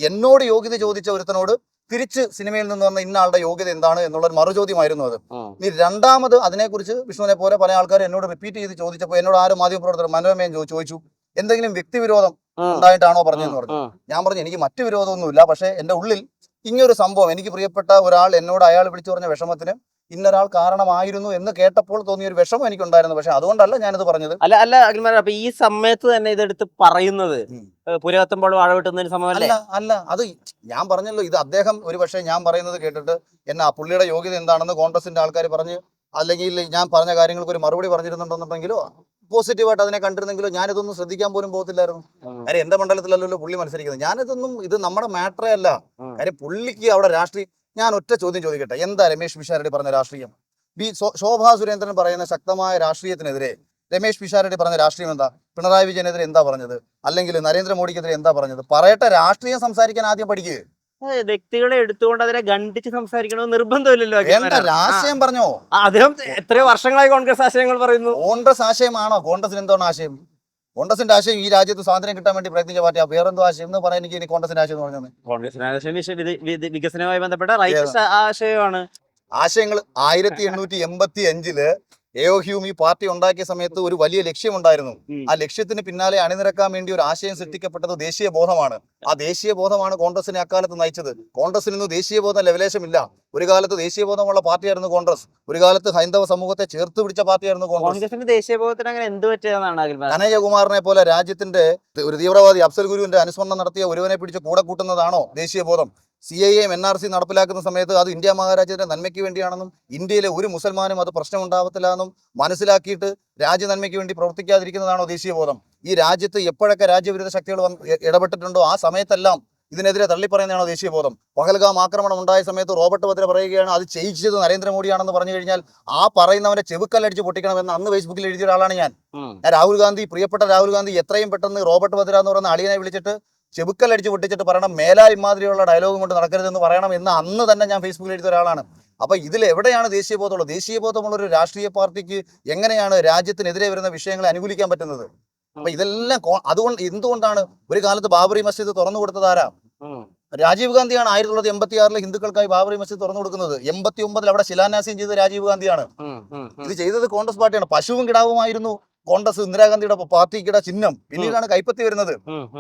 എന്നോട് യോഗ്യത ചോദിച്ച ഒരുത്തനോട് തിരിച്ച് സിനിമയിൽ നിന്ന് വന്ന ഇന്ന ആളുടെ യോഗ്യത എന്താണ് എന്നുള്ളൊരു മറുചോദ്യമായിരുന്നു അത്. ഇനി രണ്ടാമത് അതിനെക്കുറിച്ച് വിഷ്ണുവിനെ പോലെ പല ആൾക്കാരും എന്നോട് റിപ്പീറ്റ് ചെയ്ത് ചോദിച്ചപ്പോൾ എന്നോട് ആരും മാധ്യമപ്രവർത്തകർ മനോരമയും ചോദിച്ചു, എന്തെങ്കിലും വ്യക്തിവിരോധം ഉണ്ടായിട്ടാണോ പറഞ്ഞതെന്ന് പറഞ്ഞു. ഞാൻ പറഞ്ഞു എനിക്ക് മറ്റു വിരോധമൊന്നുമില്ല, പക്ഷെ എന്റെ ഉള്ളിൽ ഇങ്ങനൊരു സംഭവം, എനിക്ക് പ്രിയപ്പെട്ട ഒരാൾ എന്നോട് അയാൾ വിളിച്ചു പറഞ്ഞ വിഷമത്തിന് ഇന്നൊരാൾ കാരണമായിരുന്നു എന്ന് കേട്ടപ്പോൾ തോന്നിയ ഒരു വിഷമം എനിക്കുണ്ടായിരുന്നു. പക്ഷെ അതുകൊണ്ടല്ല ഞാനിത് പറഞ്ഞത്. അല്ല അഖിൽമാരെ, അപ്പൊ ഈ സമയത്ത് തന്നെ ഇതെടുത്ത് പറയുന്നത് പുരകത്തുമ്പോൾ വാഴ വെട്ടുന്നതിന് സമയമല്ലേ? അല്ല അത് ഞാൻ പറഞ്ഞല്ലോ, ഇത് അദ്ദേഹം ഒരു പക്ഷേ ഞാൻ പറയുന്നത് കേട്ടിട്ട് എന്നാ പുള്ളിയുടെ യോഗ്യത എന്താണെന്ന് കോൺഗ്രസിന്റെ ആൾക്കാർ പറഞ്ഞ്, അല്ലെങ്കിൽ ഞാൻ പറഞ്ഞ കാര്യങ്ങൾക്ക് ഒരു മറുപടി പറഞ്ഞിരുന്നുണ്ടെന്നുണ്ടെങ്കിലോ പോസിറ്റീവായിട്ട് അതിനെ കണ്ടിരുന്നെങ്കിലോ ഞാനിതൊന്നും ശ്രദ്ധിക്കാൻ പോലും പോകത്തില്ലായിരുന്നു. കാര്യം എന്റെ മണ്ഡലത്തിലല്ലോ പുള്ളി മത്സരിക്കുന്നത്. ഇത് നമ്മുടെ മാറ്ററേ അല്ല. കാര്യം പുള്ളിക്ക് അവിടെ രാഷ്ട്രീയം. ഞാൻ ഒറ്റ ചോദ്യം ചോദിക്കട്ടെ, എന്താ രമേശ് പിഷാരടി പറഞ്ഞ രാഷ്ട്രീയം? ശോഭാ സുരേന്ദ്രൻ പറയുന്ന ശക്തമായ രാഷ്ട്രീയത്തിനെതിരെ രമേശ് പിഷാരടി പറഞ്ഞ രാഷ്ട്രീയം എന്താ? പിണറായി വിജയനെതിരെ എന്താ പറഞ്ഞത്? അല്ലെങ്കിൽ നരേന്ദ്രമോദിക്കെതിരെ എന്താ പറഞ്ഞത്? പറയട്ടെ, രാഷ്ട്രീയം സംസാരിക്കാൻ ആദ്യം പഠിക്കുക. വ്യക്തികളെ എടുത്തുകൊണ്ട് അതിനെ ഖണ്ഡിച്ച് സംസാരിക്കണമെന്ന് നിർബന്ധമില്ലല്ലോ. എന്താ രാഷ്ട്രീയം പറഞ്ഞോ? അദ്ദേഹം എത്രയോ വർഷങ്ങളായി കോൺഗ്രസ് ആശയങ്ങൾ പറയുന്നു. കോൺഗ്രസ് ആശയമാണോ? കോൺഗ്രസിന് എന്താണ് ആശയം? കോൺഗ്രസിന്റെ ആശയം ഈ രാജ്യത്ത് സ്വാതന്ത്ര്യം കിട്ടാൻ വേണ്ടി പ്രയത്നിച്ച പാർട്ടിയാ. വേറെന്തോ ആശയം എന്ന് പറയാൻ എനിക്ക് കോൺഗ്രസിന്റെ ആശയം എന്ന് പറഞ്ഞത്? കോൺഗ്രസിന്റെ ആശയം വികസനവുമായി ബന്ധപ്പെട്ട റൈറ്റ് ആശയമാണ്. ആശയങ്ങൾ 1885 എഒ ഹ്യൂം ഈ പാർട്ടി ഉണ്ടാക്കിയ സമയത്ത് ഒരു വലിയ ലക്ഷ്യമുണ്ടായിരുന്നു. ആ ലക്ഷ്യത്തിന് പിന്നാലെ അണിനിരക്കാൻ വേണ്ടി ഒരു ആശയം സൃഷ്ടിക്കപ്പെട്ടത് ദേശീയ ബോധമാണ്. ആ ദേശീയ ബോധമാണ് കോൺഗ്രസിനെ അക്കാലത്ത് നയിച്ചത്. കോൺഗ്രസിന് ഇന്ന് ദേശീയ ബോധം ലെവലേശമില്ല. ഒരു കാലത്ത് ദേശീയ ബോധമുള്ള പാർട്ടിയായിരുന്നു കോൺഗ്രസ്. ഒരു കാലത്ത് ഹൈന്ദവ സമൂഹത്തെ ചേർത്ത് പിടിച്ച പാർട്ടിയായിരുന്നു കോൺഗ്രസിന്റെ ദേശീയ ബോധത്തിന് അങ്ങനെ എന്ത് പറ്റിയതെന്നാണ്? കനയ്യകുമാറിനെ പോലെ രാജ്യത്തിന്റെ ഒരു തീവ്രവാദി അഫ്സൽ ഗുരുവിന്റെ അനുസ്മരണം നടത്തിയ ഒരുവനെ പിടിച്ച് കൂടെ കൂട്ടുന്നതാണോ ദേശീയ ബോധം? CAA NRC നടപ്പിലാക്കുന്ന സമയത്ത് അത് ഇന്ത്യ മഹാരാജ്യത്തിന്റെ നന്മയ്ക്ക് വേണ്ടിയാണെന്നും ഇന്ത്യയിലെ ഒരു മുസൽമാനും അത് പ്രശ്നമുണ്ടാവത്തില്ല എന്നും മനസ്സിലാക്കിയിട്ട് രാജ്യ നന്മയ്ക്ക് വേണ്ടി പ്രവർത്തിക്കാതിരിക്കുന്നതാണോ ദേശീയ ബോധം? ഈ രാജ്യത്ത് എപ്പോഴൊക്കെ രാജ്യവിരുദ്ധ ശക്തികൾ ഇടപെട്ടിട്ടുണ്ടോ ആ സമയത്തെല്ലാം ഇതിനെതിരെ തള്ളിപ്പറയുന്നതാണോ ദേശീയ ബോധം? പഹൽഗാം ആക്രമണം ഉണ്ടായ സമയത്ത് റോബർട്ട് വദ്ര പറയുകയാണ് അത് ചെയ്യിച്ചത് നരേന്ദ്രമോദിയാണെന്ന് പറഞ്ഞു കഴിഞ്ഞാൽ ആ പറയുന്നവനെ ചെവുക്കല്ലടിച്ച് പൊട്ടിക്കണമെന്ന് അന്ന് ഫേസ്ബുക്കിൽ എഴുതിയ ഒരാളാണ് ഞാൻ. രാഹുൽ ഗാന്ധി, പ്രിയപ്പെട്ട രാഹുൽ ഗാന്ധി എത്രയും പെട്ടെന്ന് റോബർട്ട് വദ്ര എന്ന് പറയുന്ന അളിയനെ വിളിച്ചിട്ട് ചെവുക്കല്ലടിച്ച് പൊട്ടിച്ചിട്ട് പറയണം, മേലാൽ ഇമാതിരിയുള്ള ഡയലോഗും കൊണ്ട് നടക്കരുതെന്ന് പറയണം എന്ന് അന്ന് തന്നെ ഞാൻ ഫേസ്ബുക്കിൽ എഴുതിയ ഒരാളാണ്. അപ്പൊ ഇതിൽ എവിടെയാണ് ദേശീയ ബോധമുള്ളത്? ദേശീയ ബോധമുള്ള ഒരു രാഷ്ട്രീയ പാർട്ടിക്ക് എങ്ങനെയാണ് രാജ്യത്തിനെതിരെ വരുന്ന വിഷയങ്ങളെ അനുകൂലിക്കാൻ പറ്റുന്നത്? അപ്പൊ ഇതെല്ലാം എന്തുകൊണ്ടാണ് ഒരു കാലത്ത് ബാബറി മസ്ജിദ് തുറന്നു കൊടുത്തത് ആരാ? രാജീവ് ഗാന്ധിയാണ്. 1986 ഹിന്ദുക്കൾക്കായി ബാബറി മസ്ജിദ് തുറന്നു കൊടുക്കുന്നത്. 89 അവിടെ ശിലാന്യാസം ചെയ്തത് രാജീവ് ഗാന്ധിയാണ്. ഇത് ചെയ്തത് കോൺഗ്രസ് പാർട്ടിയാണ്. പശുവും കിടാവുമായിരുന്നു കോൺഗ്രസ് ഇന്ദിരാഗാന്ധിയുടെ പാർട്ടിക്കിടെ ചിഹ്നം. പിന്നീടാണ് കൈപ്പത്തി വരുന്നത്.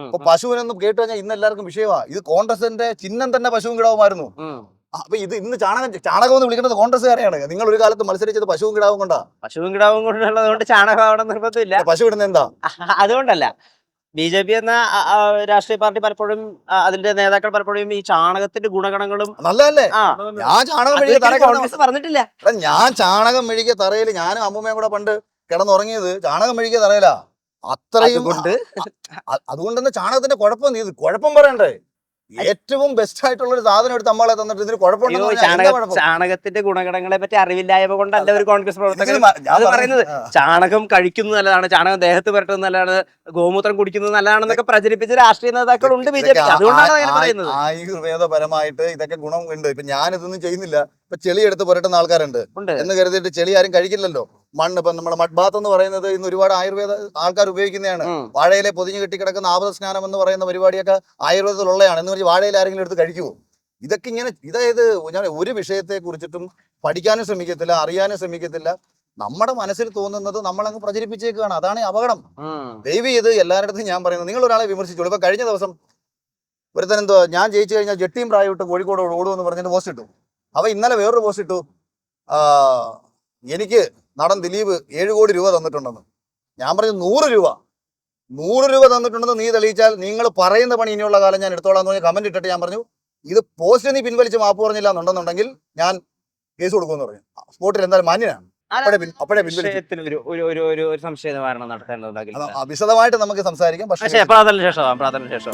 അപ്പൊ പശുവിനൊന്നും കേട്ട് കഴിഞ്ഞാൽ ഇന്ന് എല്ലാവർക്കും വിഷയമാണ്. ഇത് കോൺഗ്രസിന്റെ ചിഹ്നം തന്നെ പശുവും കിടാവുമായിരുന്നു. അപ്പൊ ഇത് ഇന്ന് ചാണകം എന്ന് വിളിക്കുന്നത് കോൺഗ്രസ്സുകാരെയാണ്. നിങ്ങൾ ഒരു കാലത്ത് മത്സരിച്ചത് പശുവും കിടാവും കൊണ്ടാ. പശുവും കിടാവും കൊണ്ടുള്ളതുകൊണ്ട് ചാണകം അവിടെ നിർബന്ധമില്ല. പശു ഇടുന്ന എന്താ? അതുകൊണ്ടല്ല. BJP എന്ന രാഷ്ട്രീയ പാർട്ടി പലപ്പോഴും അതിന്റെ നേതാക്കൾ പലപ്പോഴും ഈ ചാണകത്തിന്റെ ഗുണഗണങ്ങളും നല്ലതല്ലേ? ഞാൻ ചാണകം പറഞ്ഞിട്ടില്ല. ഞാൻ ചാണകം മെഴുകിയ തറയിൽ ഞാനും അമ്മൂമ്മയും കൂടെ പണ്ട് കിടന്നുറങ്ങിയത് ചാണകം മെഴുകിയ തറയിലാ. അത്രയും അതുകൊണ്ട് തന്നെ ചാണകത്തിന്റെ കുഴപ്പം പറയണ്ടേ? ഏറ്റവും ബെസ്റ്റ് ആയിട്ടുള്ള ഒരു സാധനം എടുത്ത് നമ്മളെ തന്നിട്ട് ഇതിന് കുഴപ്പമുണ്ടോ? ചാണകത്തിന്റെ ഗുണഗണങ്ങളെ പറ്റി അറിവില്ലായ്മ കൊണ്ടല്ല ഒരു കോൺഗ്രസ് പ്രവർത്തകർ അത് പറയുന്നത്. ചാണകം കഴിക്കുന്നത് നല്ലതാണ്, ചാണകം ദേഹത്ത് പുരട്ടുന്നത് നല്ലതാണ്, ഗോമൂത്രം കുടിക്കുന്നത് നല്ലതാണെന്നൊക്കെ പ്രചരിപ്പിച്ച രാഷ്ട്രീയ നേതാക്കളുണ്ട് BJP. അതുകൊണ്ടാണ് അങ്ങനെ പറയുന്നത്. ആയുർവേദപരമായിട്ട് ഇതൊക്കെ ഗുണം ഉണ്ട്. ഇപ്പൊ ഞാനിതൊന്നും ചെയ്യുന്നില്ല. ഇപ്പൊ ചെളി എടുത്ത് പുരട്ടുന്ന ആൾക്കാരുണ്ട് എന്ന് കരുതിയിട്ട് ചെളി ആരും കഴിക്കില്ലല്ലോ. മണ്ണ് ഇപ്പൊ നമ്മുടെ മഡ് ബാത്ത് എന്ന് പറയുന്നത് ഇന്ന് ഒരുപാട് ആയുർവേദ ആൾക്കാർ ഉപയോഗിക്കുന്നതാണ്. വാഴയിലെ പൊതിഞ്ഞു കെട്ടിക്കിടക്കുന്ന ആപത സ്നാനം എന്ന് പറയുന്ന പരിപാടിയൊക്കെ ആയുർവേദത്തിലുള്ളതാണ്. എന്ന് പറഞ്ഞ് വാഴയിൽ ആരെങ്കിലും എടുത്ത് കഴിക്കുമോ? ഇതൊക്കെ ഇങ്ങനെ ഇതായത് ഞാൻ ഒരു വിഷയത്തെ കുറിച്ചിട്ടും പഠിക്കാനും ശ്രമിക്കത്തില്ല, അറിയാനും ശ്രമിക്കത്തില്ല. നമ്മുടെ മനസ്സിൽ തോന്നുന്നത് നമ്മളങ്ങ് പ്രചരിപ്പിച്ചേക്കാണ്. അതാണ് അപകടം. ദയവ് ചെയ്ത് എല്ലാവരുടെ ഞാൻ പറയുന്നത്, നിങ്ങൾ ഒരാളെ വിമർശിച്ചോളൂ. ഇപ്പൊ കഴിഞ്ഞ ദിവസം ഒരുത്തനെന്തോ ഞാൻ ജയിച്ചു കഴിഞ്ഞാൽ ജെട്ടിയും പ്രായം ഇട്ട് കോഴിക്കോട് ഓടുമെന്ന് പറഞ്ഞിട്ട് പോസ്റ്റ് ഇട്ടു. അവ ഇന്നലെ വേറൊരു പോസ്റ്റ് ഇട്ടു, എനിക്ക് നടൻ ദിലീപ് 7 കോടി രൂപ തന്നിട്ടുണ്ടെന്ന്. ഞാൻ പറഞ്ഞു 100 രൂപ തന്നിട്ടുണ്ടെന്ന് നീ തെളിയിച്ചാൽ നിങ്ങൾ പറയുന്ന പണി ഇനിയുള്ള കാലം ഞാൻ എടുത്തോളാം എന്ന് പറഞ്ഞ് കമന്റ് ഇട്ടിട്ട് ഞാൻ പറഞ്ഞു, ഇത് പോസ്റ്റ് നീ പിൻവലിച്ച് മാപ്പ് പറഞ്ഞില്ല എന്നുണ്ടെന്നുണ്ടെങ്കിൽ ഞാൻ കേസ് കൊടുക്കുമെന്ന് പറഞ്ഞു. സ്പോട്ടിൽ എന്തായാലും മാന്യനാണ്. അപ്പോഴേ ഒരു സംശയ നിവാരണം നടത്തേണ്ടത് വിശദമായിട്ട് നമുക്ക് സംസാരിക്കാം. പക്ഷേ പ്രാർത്ഥന ശേഷം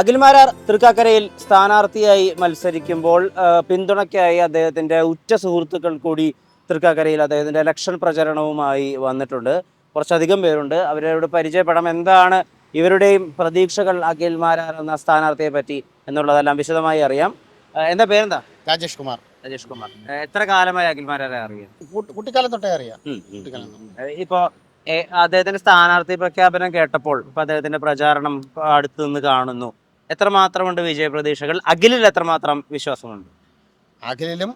അഖിൽമാരാർ തൃക്കാക്കരയിൽ സ്ഥാനാർത്ഥിയായി മത്സരിക്കുമ്പോൾ പിന്തുണയ്ക്കായി അദ്ദേഹത്തിന്റെ ഉറ്റ സുഹൃത്തുക്കൾ കൂടി തൃക്കാക്കരയിൽ അദ്ദേഹത്തിന്റെ ഇലക്ഷൻ പ്രചരണവുമായി വന്നിട്ടുണ്ട്. കുറച്ചധികം പേരുണ്ട്. അവരോട് പരിചയപ്പെടാം. എന്താണ് ഇവരുടെയും പ്രതീക്ഷകൾ അഖിൽമാരാർ എന്ന സ്ഥാനാർത്ഥിയെ പറ്റി എന്നുള്ളതെല്ലാം വിശദമായി അറിയാം. എന്താ പേരെന്താ? രാജേഷ് കുമാർ. എത്ര കാലമായി അഖിൽമാരാരെ അറിയാം? കുട്ടിക്കാലം തൊട്ടേ അറിയാം. ഇപ്പൊ അദ്ദേഹത്തിന്റെ സ്ഥാനാർത്ഥി പ്രഖ്യാപനം കേട്ടപ്പോൾ ഇപ്പൊ അദ്ദേഹത്തിന്റെ പ്രചാരണം അടുത്ത് നിന്ന് കാണുന്നു. എത്രമാത്രമുണ്ട് വിജയപ്രതീക്ഷകൾ? അഖിലിൽ എത്രമാത്രം വിശ്വാസമുണ്ട്? അഖിലിലും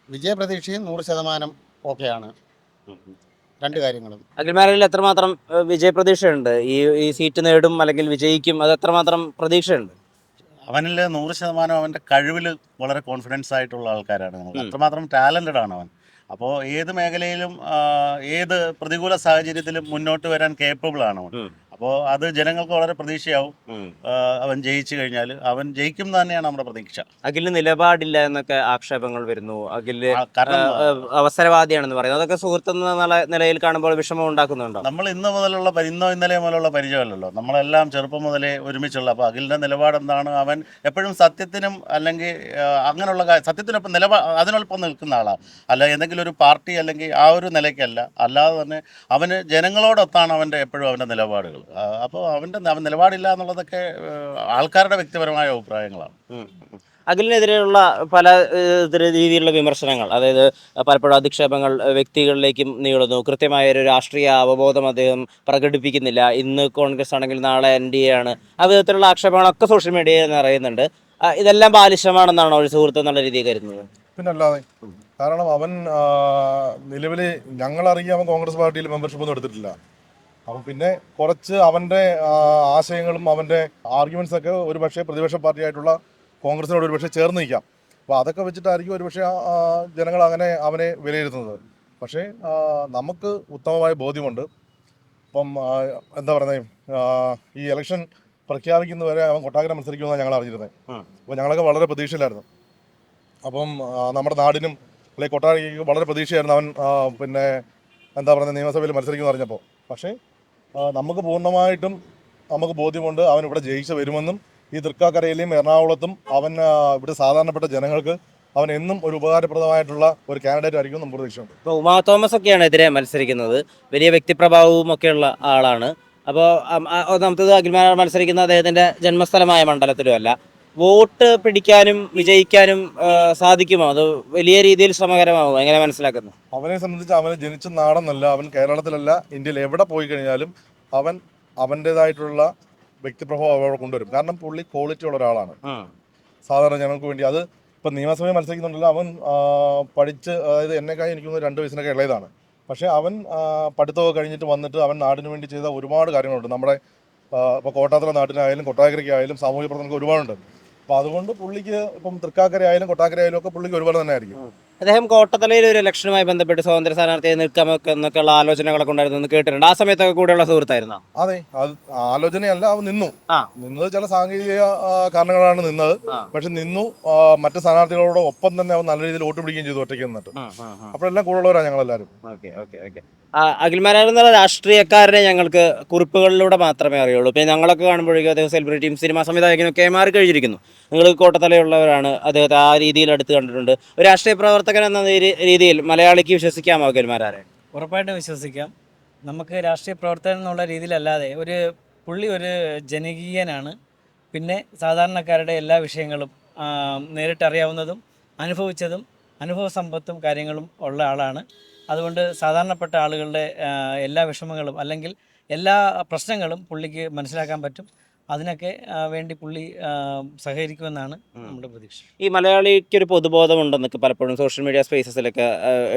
വിജയപ്രതീക്ഷയും 100% ഓക്കെയാണ്. രണ്ട് കാര്യങ്ങളും. അഖിൽമാരിൽ എത്രമാത്രം വിജയപ്രതീക്ഷയുണ്ട്? ഈ സീറ്റ് നേടും അല്ലെങ്കിൽ വിജയിക്കും, അത് എത്രമാത്രം പ്രതീക്ഷയുണ്ട്? അവനിൽ 100% അവൻ്റെ കഴിവിൽ വളരെ കോൺഫിഡൻസ് ആയിട്ടുള്ള ആൾക്കാരാണ് നമ്മൾ. അത്രമാത്രം ടാലൻറ്റഡ് ആണ് അവൻ. അപ്പോൾ ഏത് മേഖലയിലും ഏത് പ്രതികൂല സാഹചര്യത്തിലും മുന്നോട്ട് വരാൻ കേപ്പബിൾ ആണ് അവൻ. അപ്പോൾ അത് ജനങ്ങൾക്ക് വളരെ പ്രതീക്ഷയാവും. അവൻ ജയിച്ചു കഴിഞ്ഞാൽ അവൻ ജയിക്കും എന്ന് തന്നെയാണ് നമ്മുടെ പ്രതീക്ഷ. അഖിലിന് നിലപാടില്ല എന്നൊക്കെ ആക്ഷേപങ്ങൾ വരുന്നു. അഖില് കാരണം അവസരവാദിയാണെന്ന് പറയുന്നത്, അതൊക്കെ സുഹൃത്തെന്ന നിലയിൽ കാണുമ്പോൾ വിഷമം ഉണ്ടാക്കുന്നുണ്ടോ? നമ്മൾ ഇന്നലെ മുതലുള്ള പരിചയമല്ലല്ലോ, നമ്മളെല്ലാം ചെറുപ്പം മുതലേ ഒരുമിച്ചുള്ള. അപ്പോൾ അഖിലിൻ്റെ നിലപാട് എന്താണ്? അവൻ എപ്പോഴും സത്യത്തിനും അല്ലെങ്കിൽ അങ്ങനെയുള്ള സത്യത്തിനൊപ്പം അതിനൊപ്പം നിൽക്കുന്ന ആളാണ്. അല്ല എന്തെങ്കിലും ഒരു പാർട്ടി അല്ലെങ്കിൽ ആ ഒരു നിലയ്ക്കല്ല. അല്ലാതെ തന്നെ അവന് ജനങ്ങളോടൊത്താണ് എപ്പോഴും അവൻ്റെ നിലപാടുകൾ. അപ്പോൾ അവൻ നിലപാടില്ല എന്നുള്ളതൊക്കെ ആൾക്കാരുടെ വ്യക്തിപരമായ അഭിപ്രായങ്ങളാണ്. അഖിലിനെതിരെയുള്ള പല രീതിയിലുള്ള വിമർശനങ്ങൾ, അതായത് പലപ്പോഴും അധിക്ഷേപങ്ങൾ വ്യക്തികളിലേക്കും നീളുന്നു. കൃത്യമായ ഒരു രാഷ്ട്രീയ അവബോധം അദ്ദേഹം പ്രകടിപ്പിക്കുന്നില്ല. ഇന്ന് കോൺഗ്രസ് ആണെങ്കിൽ നാളെ NDA ആണ്. ആ വിധത്തിലുള്ള ആക്ഷേപങ്ങളൊക്കെ സോഷ്യൽ മീഡിയയിൽ നിറയുന്നുണ്ട്. ഇതെല്ലാം ബാലിശമാണെന്നാണോ ഒരു സുഹൃത്ത് എന്നുള്ള രീതിയിൽ കരുതുന്നത്? പിന്നല്ലാതെ. കാരണം അവൻ നിലവിൽ ഞങ്ങളറിയാൻ അവൻ കോൺഗ്രസ് പാർട്ടിയിൽ മെമ്പർഷിപ്പ് ഒന്നും എടുത്തിട്ടില്ല. അപ്പം പിന്നെ കുറച്ച് അവൻ്റെ ആശയങ്ങളും അവൻ്റെ ആർഗ്യുമെൻറ്റ്സ് ഒക്കെ ഒരു പക്ഷേ പ്രതിപക്ഷ പാർട്ടിയായിട്ടുള്ള കോൺഗ്രസിനോട് ഒരു പക്ഷേ ചേർന്ന് നിൽക്കാം. അപ്പോൾ അതൊക്കെ വെച്ചിട്ടായിരിക്കും ഒരു പക്ഷേ ജനങ്ങൾ അങ്ങനെ അവനെ വിലയിരുത്തുന്നത്. പക്ഷേ നമുക്ക് ഉത്തമമായ ബോധ്യമുണ്ട്. ഇപ്പം എന്താ പറയുന്നത്, ഈ ഇലക്ഷൻ പ്രഖ്യാപിക്കുന്നവരെ അവൻ കൊട്ടാകര മത്സരിക്കുമെന്നാണ് ഞങ്ങൾ അറിഞ്ഞിരുന്നത്. അപ്പോൾ ഞങ്ങളൊക്കെ വളരെ പ്രതീക്ഷയിലായിരുന്നു. അപ്പം നമ്മുടെ നാടിനും അല്ലെങ്കിൽ കൊട്ടാരയ്ക്ക് വളരെ പ്രതീക്ഷയായിരുന്നു അവൻ പിന്നെ എന്താ പറയുന്നത് നിയമസഭയിൽ മത്സരിക്കുമെന്ന് അറിഞ്ഞപ്പോൾ. പക്ഷേ നമുക്ക് പൂർണ്ണമായിട്ടും നമുക്ക് ബോധ്യമുണ്ട് അവൻ ഇവിടെ ജയിച്ച് വരുമെന്നും ഈ തൃക്കാക്കരയിലെയും എറണാകുളത്തും അവൻ ഇവിടെ സാധാരണപ്പെട്ട ജനങ്ങൾക്ക് അവൻ എന്നും ഒരു ഉപകാരപ്രദമായിട്ടുള്ള ഒരു കാൻഡിഡേറ്റ് ആയിരിക്കും നമുക്ക് പ്രതീക്ഷയുണ്ട്. ഇപ്പോൾ ഉമാ തോമസ് ഒക്കെയാണ് എതിരെ മത്സരിക്കുന്നത്. വലിയ വ്യക്തിപ്രഭാവവും ഒക്കെയുള്ള ആളാണ്. അപ്പോൾ ഒന്നാമത്തത് അഖിൽമാർ മത്സരിക്കുന്ന അദ്ദേഹത്തിൻ്റെ ജന്മസ്ഥലമായ മണ്ഡലത്തിലുമല്ല. വോട്ട് പിടിക്കാനും വിജയിക്കാനും സാധിക്കുമോ? അത് വലിയ രീതിയിൽ ശ്രമകരമാകുമോ? എങ്ങനെ മനസ്സിലാക്കുന്നു? അവനെ സംബന്ധിച്ച് അവന് ജനിച്ച നാടെന്നല്ല, അവൻ കേരളത്തിലല്ല ഇന്ത്യയിൽ എവിടെ പോയി കഴിഞ്ഞാലും അവൻ അവൻ്റേതായിട്ടുള്ള വ്യക്തിപ്രഭാവം അവിടെ കൊണ്ടുവരും. കാരണം പുള്ളി ക്വാളിറ്റി ഉള്ള ഒരാളാണ് സാധാരണ ജനങ്ങൾക്ക് വേണ്ടി. അത് ഇപ്പം നിയമസഭയിൽ മത്സരിക്കുന്നുണ്ടല്ലോ, അവൻ പഠിച്ച്, അതായത് എന്നെക്കായി എനിക്ക് 2 വയസ്സിനൊക്കെ ഇളയതാണ്. പക്ഷേ അവൻ പഠിത്തമൊക്കെ കഴിഞ്ഞിട്ട് വന്നിട്ട് അവൻ നാടിന് വേണ്ടി ചെയ്ത ഒരുപാട് കാര്യങ്ങളുണ്ട്. നമ്മുടെ ഇപ്പോൾ കോട്ടാത്തല നാട്ടിനായാലും കൊട്ടാക്കരയ്ക്കായാലും സാമൂഹ്യ പ്രവർത്തനങ്ങൾക്ക് ഒരുപാടുണ്ട്. അപ്പോൾ അതുകൊണ്ട് പുള്ളിക്ക് ഇപ്പം തൃക്കാക്കരയായാലും കൊട്ടാക്കരയായാലും ഒക്കെ പുള്ളിക്ക് ഒരുപോലെ തന്നെ ആയിരിക്കും. അദ്ദേഹം കോട്ടത്തലയിൽ ഒരു ഇലക്ഷനുമായി ബന്ധപ്പെട്ട് സ്വതന്ത്ര സ്ഥാനാർത്ഥിയായി നിൽക്കാമൊക്കെ എന്നൊക്കെയുള്ള ആലോചനകളൊക്കെ ഉണ്ടായിരുന്നു കേട്ടിട്ടുണ്ട്. ആ സമയത്തൊക്കെ കൂടെയുള്ള സുഹൃത്തായിരുന്നോ? അതെ, അത് ആലോചനയല്ല, അവൻ നിന്നത് ചില സാങ്കേതിക കാരണങ്ങളാണ് നിന്നത്. പക്ഷെ മറ്റു സ്ഥാനാർത്ഥികളോട് ഒപ്പം തന്നെ അവൻ നല്ല രീതിയിൽ വോട്ട് പിടിക്കുകയും ചെയ്തു ഒറ്റയ്ക്ക് നിന്നിട്ട്. അപ്പോഴെല്ലാം കൂടെയുള്ളവരാണ് ഞങ്ങളെല്ലാവരും. അഖിൽമാരെന്ന രാഷ്ട്രീയക്കാരനെ ഞങ്ങൾക്ക് കുറിപ്പുകളിലൂടെ മാത്രമേ അറിയുള്ളൂ. പിന്നെ ഞങ്ങളൊക്കെ കാണുമ്പോഴേക്കും അദ്ദേഹം സെലിബ്രിറ്റിയും സിനിമാ സംവിധായകനൊക്കെ മാറി കഴിഞ്ഞിരിക്കുന്നു. നിങ്ങൾ കോട്ടത്തലയുള്ളവരാണ്, അദ്ദേഹത്തെ ആ രീതിയിൽ അടുത്ത് കണ്ടിട്ടുണ്ട്. ഒരു രാഷ്ട്രീയ പ്രവർത്തകൻ എന്ന രീതിയിൽ മലയാളിക്ക് വിശ്വസിക്കാമോ അഖിൽമാരെ? ഉറപ്പായിട്ടും വിശ്വസിക്കാം. നമുക്ക് രാഷ്ട്രീയ പ്രവർത്തകൻ എന്നുള്ള രീതിയിലല്ലാതെ പുള്ളി ഒരു ജനകീയനാണ്. പിന്നെ സാധാരണക്കാരുടെ എല്ലാ വിഷയങ്ങളും നേരിട്ടറിയാവുന്നതും അനുഭവിച്ചതും അനുഭവ സമ്പത്തും കാര്യങ്ങളും ഉള്ള ആളാണ്. അതുകൊണ്ട് സാധാരണപ്പെട്ട ആളുകളുടെ എല്ലാ വിഷമങ്ങളും അല്ലെങ്കിൽ എല്ലാ പ്രശ്നങ്ങളും പുള്ളിക്ക് മനസ്സിലാക്കാൻ പറ്റും. അതിനൊക്കെ വേണ്ടി പുള്ളി സഹകരിക്കുമെന്നാണ് നമ്മുടെ പ്രതീക്ഷ. ഈ മലയാളിക്കൊരു പൊതുബോധമുണ്ടെന്നൊക്കെ പലപ്പോഴും സോഷ്യൽ മീഡിയ സ്പേസസിലൊക്കെ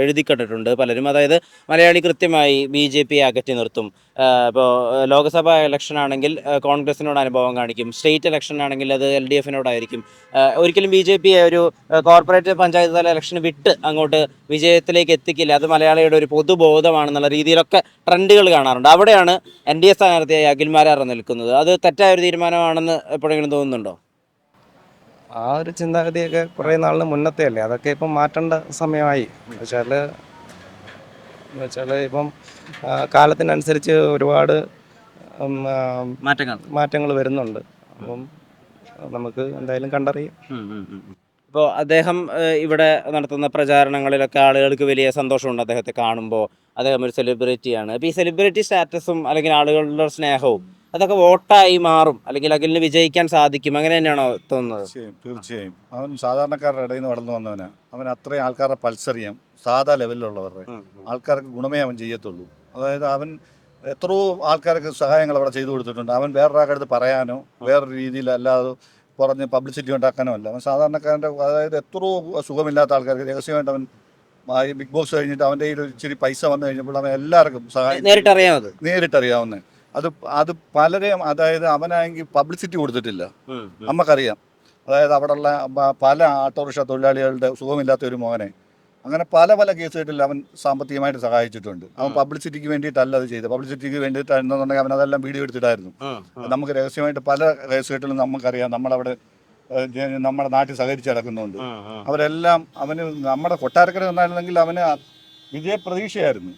എഴുതി കണ്ടിട്ടുണ്ട് പലരും. അതായത് മലയാളി കൃത്യമായി BJP അകറ്റി നിർത്തും. ഇപ്പോൾ ലോക്സഭാ ഇലക്ഷൻ ആണെങ്കിൽ കോൺഗ്രസിനോട് അനുഭവം കാണിക്കും, സ്റ്റേറ്റ് ഇലക്ഷൻ ആണെങ്കിൽ അത് LDFനോടായിരിക്കും. ഒരിക്കലും BJP ഒരു കോർപ്പറേറ്റ് പഞ്ചായത്ത് തല ഇലക്ഷന് വിട്ട് അങ്ങോട്ട് വിജയത്തിലേക്ക് എത്തിക്കില്ല. അത് മലയാളിയുടെ ഒരു പൊതുബോധമാണെന്നുള്ള രീതിയിലൊക്കെ ട്രെൻഡുകൾ കാണാറുണ്ട്. അവിടെയാണ് NDA സ്ഥാനാർത്ഥിയായി അഖിൽമാരാർ നിൽക്കുന്നത്. അത് തെറ്റായ ഒരു തീരുമാനമാണെന്ന് എപ്പോഴെങ്കിലും തോന്നുന്നുണ്ടോ? ആ ഒരു ചിന്താഗതിയൊക്കെ കുറേ നാളിന് മുന്നത്തെ അല്ലേ, അതൊക്കെ ഇപ്പം മാറ്റേണ്ട സമയമായി. എന്നുവെച്ചാൽ ഇപ്പം കാലത്തിനനുസരിച്ച് ഒരുപാട് മാറ്റങ്ങൾ വരുന്നുണ്ട്. അപ്പം നമുക്ക് എന്തായാലും കണ്ടറിയാം. ഇപ്പോൾ അദ്ദേഹം ഇവിടെ നടത്തുന്ന പ്രചാരണങ്ങളിലൊക്കെ ആളുകൾക്ക് വലിയ സന്തോഷമുണ്ട് അദ്ദേഹത്തെ കാണുമ്പോൾ. അദ്ദേഹം ഒരു സെലിബ്രിറ്റിയാണ്. അപ്പോൾ ഈ സെലിബ്രിറ്റി സ്റ്റാറ്റസും അല്ലെങ്കിൽ ആളുകളുടെ സ്നേഹവും അതൊക്കെ വോട്ടായി മാറും, അല്ലെങ്കിൽ അഖിലിന് വിജയിക്കാൻ സാധിക്കും, അങ്ങനെ തന്നെയാണോ തോന്നുന്നത്? തീർച്ചയായും അവൻ സാധാരണക്കാരുടെ ഇടയിൽ നിന്ന് വളർന്നു വന്നവനാണ്. അവൻ അത്രയും ആൾക്കാരുടെ പൾസറിയാം, സാധാ ലെവലിലുള്ളവരുടെ ആൾക്കാർക്ക് ഗുണമേ അവൻ ചെയ്യത്തുള്ളൂ. അതായത് അവൻ എത്രയോ ആൾക്കാർക്ക് സഹായങ്ങൾ അവിടെ ചെയ്തു കൊടുത്തിട്ടുണ്ട്. അവൻ വേറൊരാളുടെ അടുത്ത് പറയാനോ വേറൊരു രീതിയിലല്ലാതെ പറഞ്ഞ് പബ്ലിസിറ്റി ഉണ്ടാക്കാനോ അല്ല. അവൻ സാധാരണക്കാരൻ്റെ, അതായത് എത്രയോ സുഖമില്ലാത്ത ആൾക്കാർക്ക് രഹസ്യമായിട്ട് അവൻ ഈ ബിഗ് ബോസ് കഴിഞ്ഞിട്ട് അവൻ്റെ കയ്യിൽ ഒരു ഇച്ചിരി പൈസ വന്നു കഴിഞ്ഞപ്പോൾ അവൻ എല്ലാവർക്കും സഹായം നേരിട്ടറിയാമത്. നേരിട്ടറിയാവുന്ന അത് പലരെയും, അതായത് അവനാണെങ്കിൽ പബ്ലിസിറ്റി കൊടുത്തിട്ടില്ല. നമുക്കറിയാം, അതായത് അവിടെയുള്ള പല ഓട്ടോറിക്ഷ തൊഴിലാളികളുടെ സുഖമില്ലാത്ത ഒരു മോനെ അങ്ങനെ പല കേസുകളിൽ അവൻ സാമ്പത്തികമായിട്ട് സഹായിച്ചിട്ടുണ്ട്. അവൻ പബ്ലിസിറ്റിക്ക് വേണ്ടിയിട്ടല്ല അത് ചെയ്തത്. പബ്ലിസിറ്റിക്ക് വേണ്ടിയിട്ടായിരുന്നുണ്ടെങ്കിൽ അവൻ അതെല്ലാം വീഡിയോ എടുത്തിട്ടായിരുന്നു. നമുക്ക് രഹസ്യമായിട്ട് പല കേസുകളിലും നമുക്കറിയാം, നമ്മളവിടെ നമ്മുടെ നാട്ടിൽ സഹകരിച്ച് നടക്കുന്നുണ്ട്. അവരെല്ലാം അവന് നമ്മുടെ കൊട്ടാരക്കര നിന്നായിരുന്നെങ്കിൽ അവന് വിജയപ്രതീക്ഷയായിരുന്നു.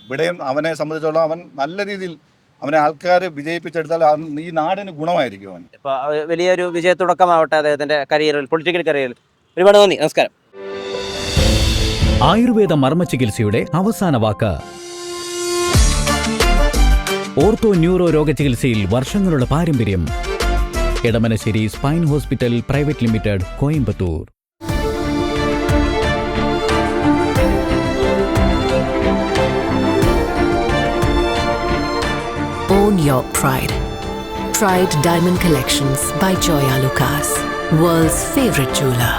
ഇവിടെയും അവനെ സംബന്ധിച്ചോളം അവൻ നല്ല രീതിയിൽ അവനെ ആൾക്കാർ വിജയിപ്പിച്ചെടുത്താൽ ഈ നാടിന് ഗുണമായിരിക്കും അവൻ. ഇപ്പൊ വലിയൊരു വിജയത്തുടക്കമാവട്ടെ അദ്ദേഹത്തിന്റെ കരിയറിൽ, പൊളിറ്റിക്കൽ കരിയറിൽ. ഒരുപാട് നന്ദി, നമസ്കാരം. ആയുർവേദ മർമ്മ ചികിത്സയുടെ അവസാന വാക്ക്. ഓർത്തോ ന്യൂറോ രോഗചികിത്സയിൽ വർഷങ്ങളുടെ പാരമ്പര്യം. Edamanassery spine hospital private limited, Coimbatore. Own your pride. Pride Diamond Collections by Joya Lucas, world's favorite jeweler.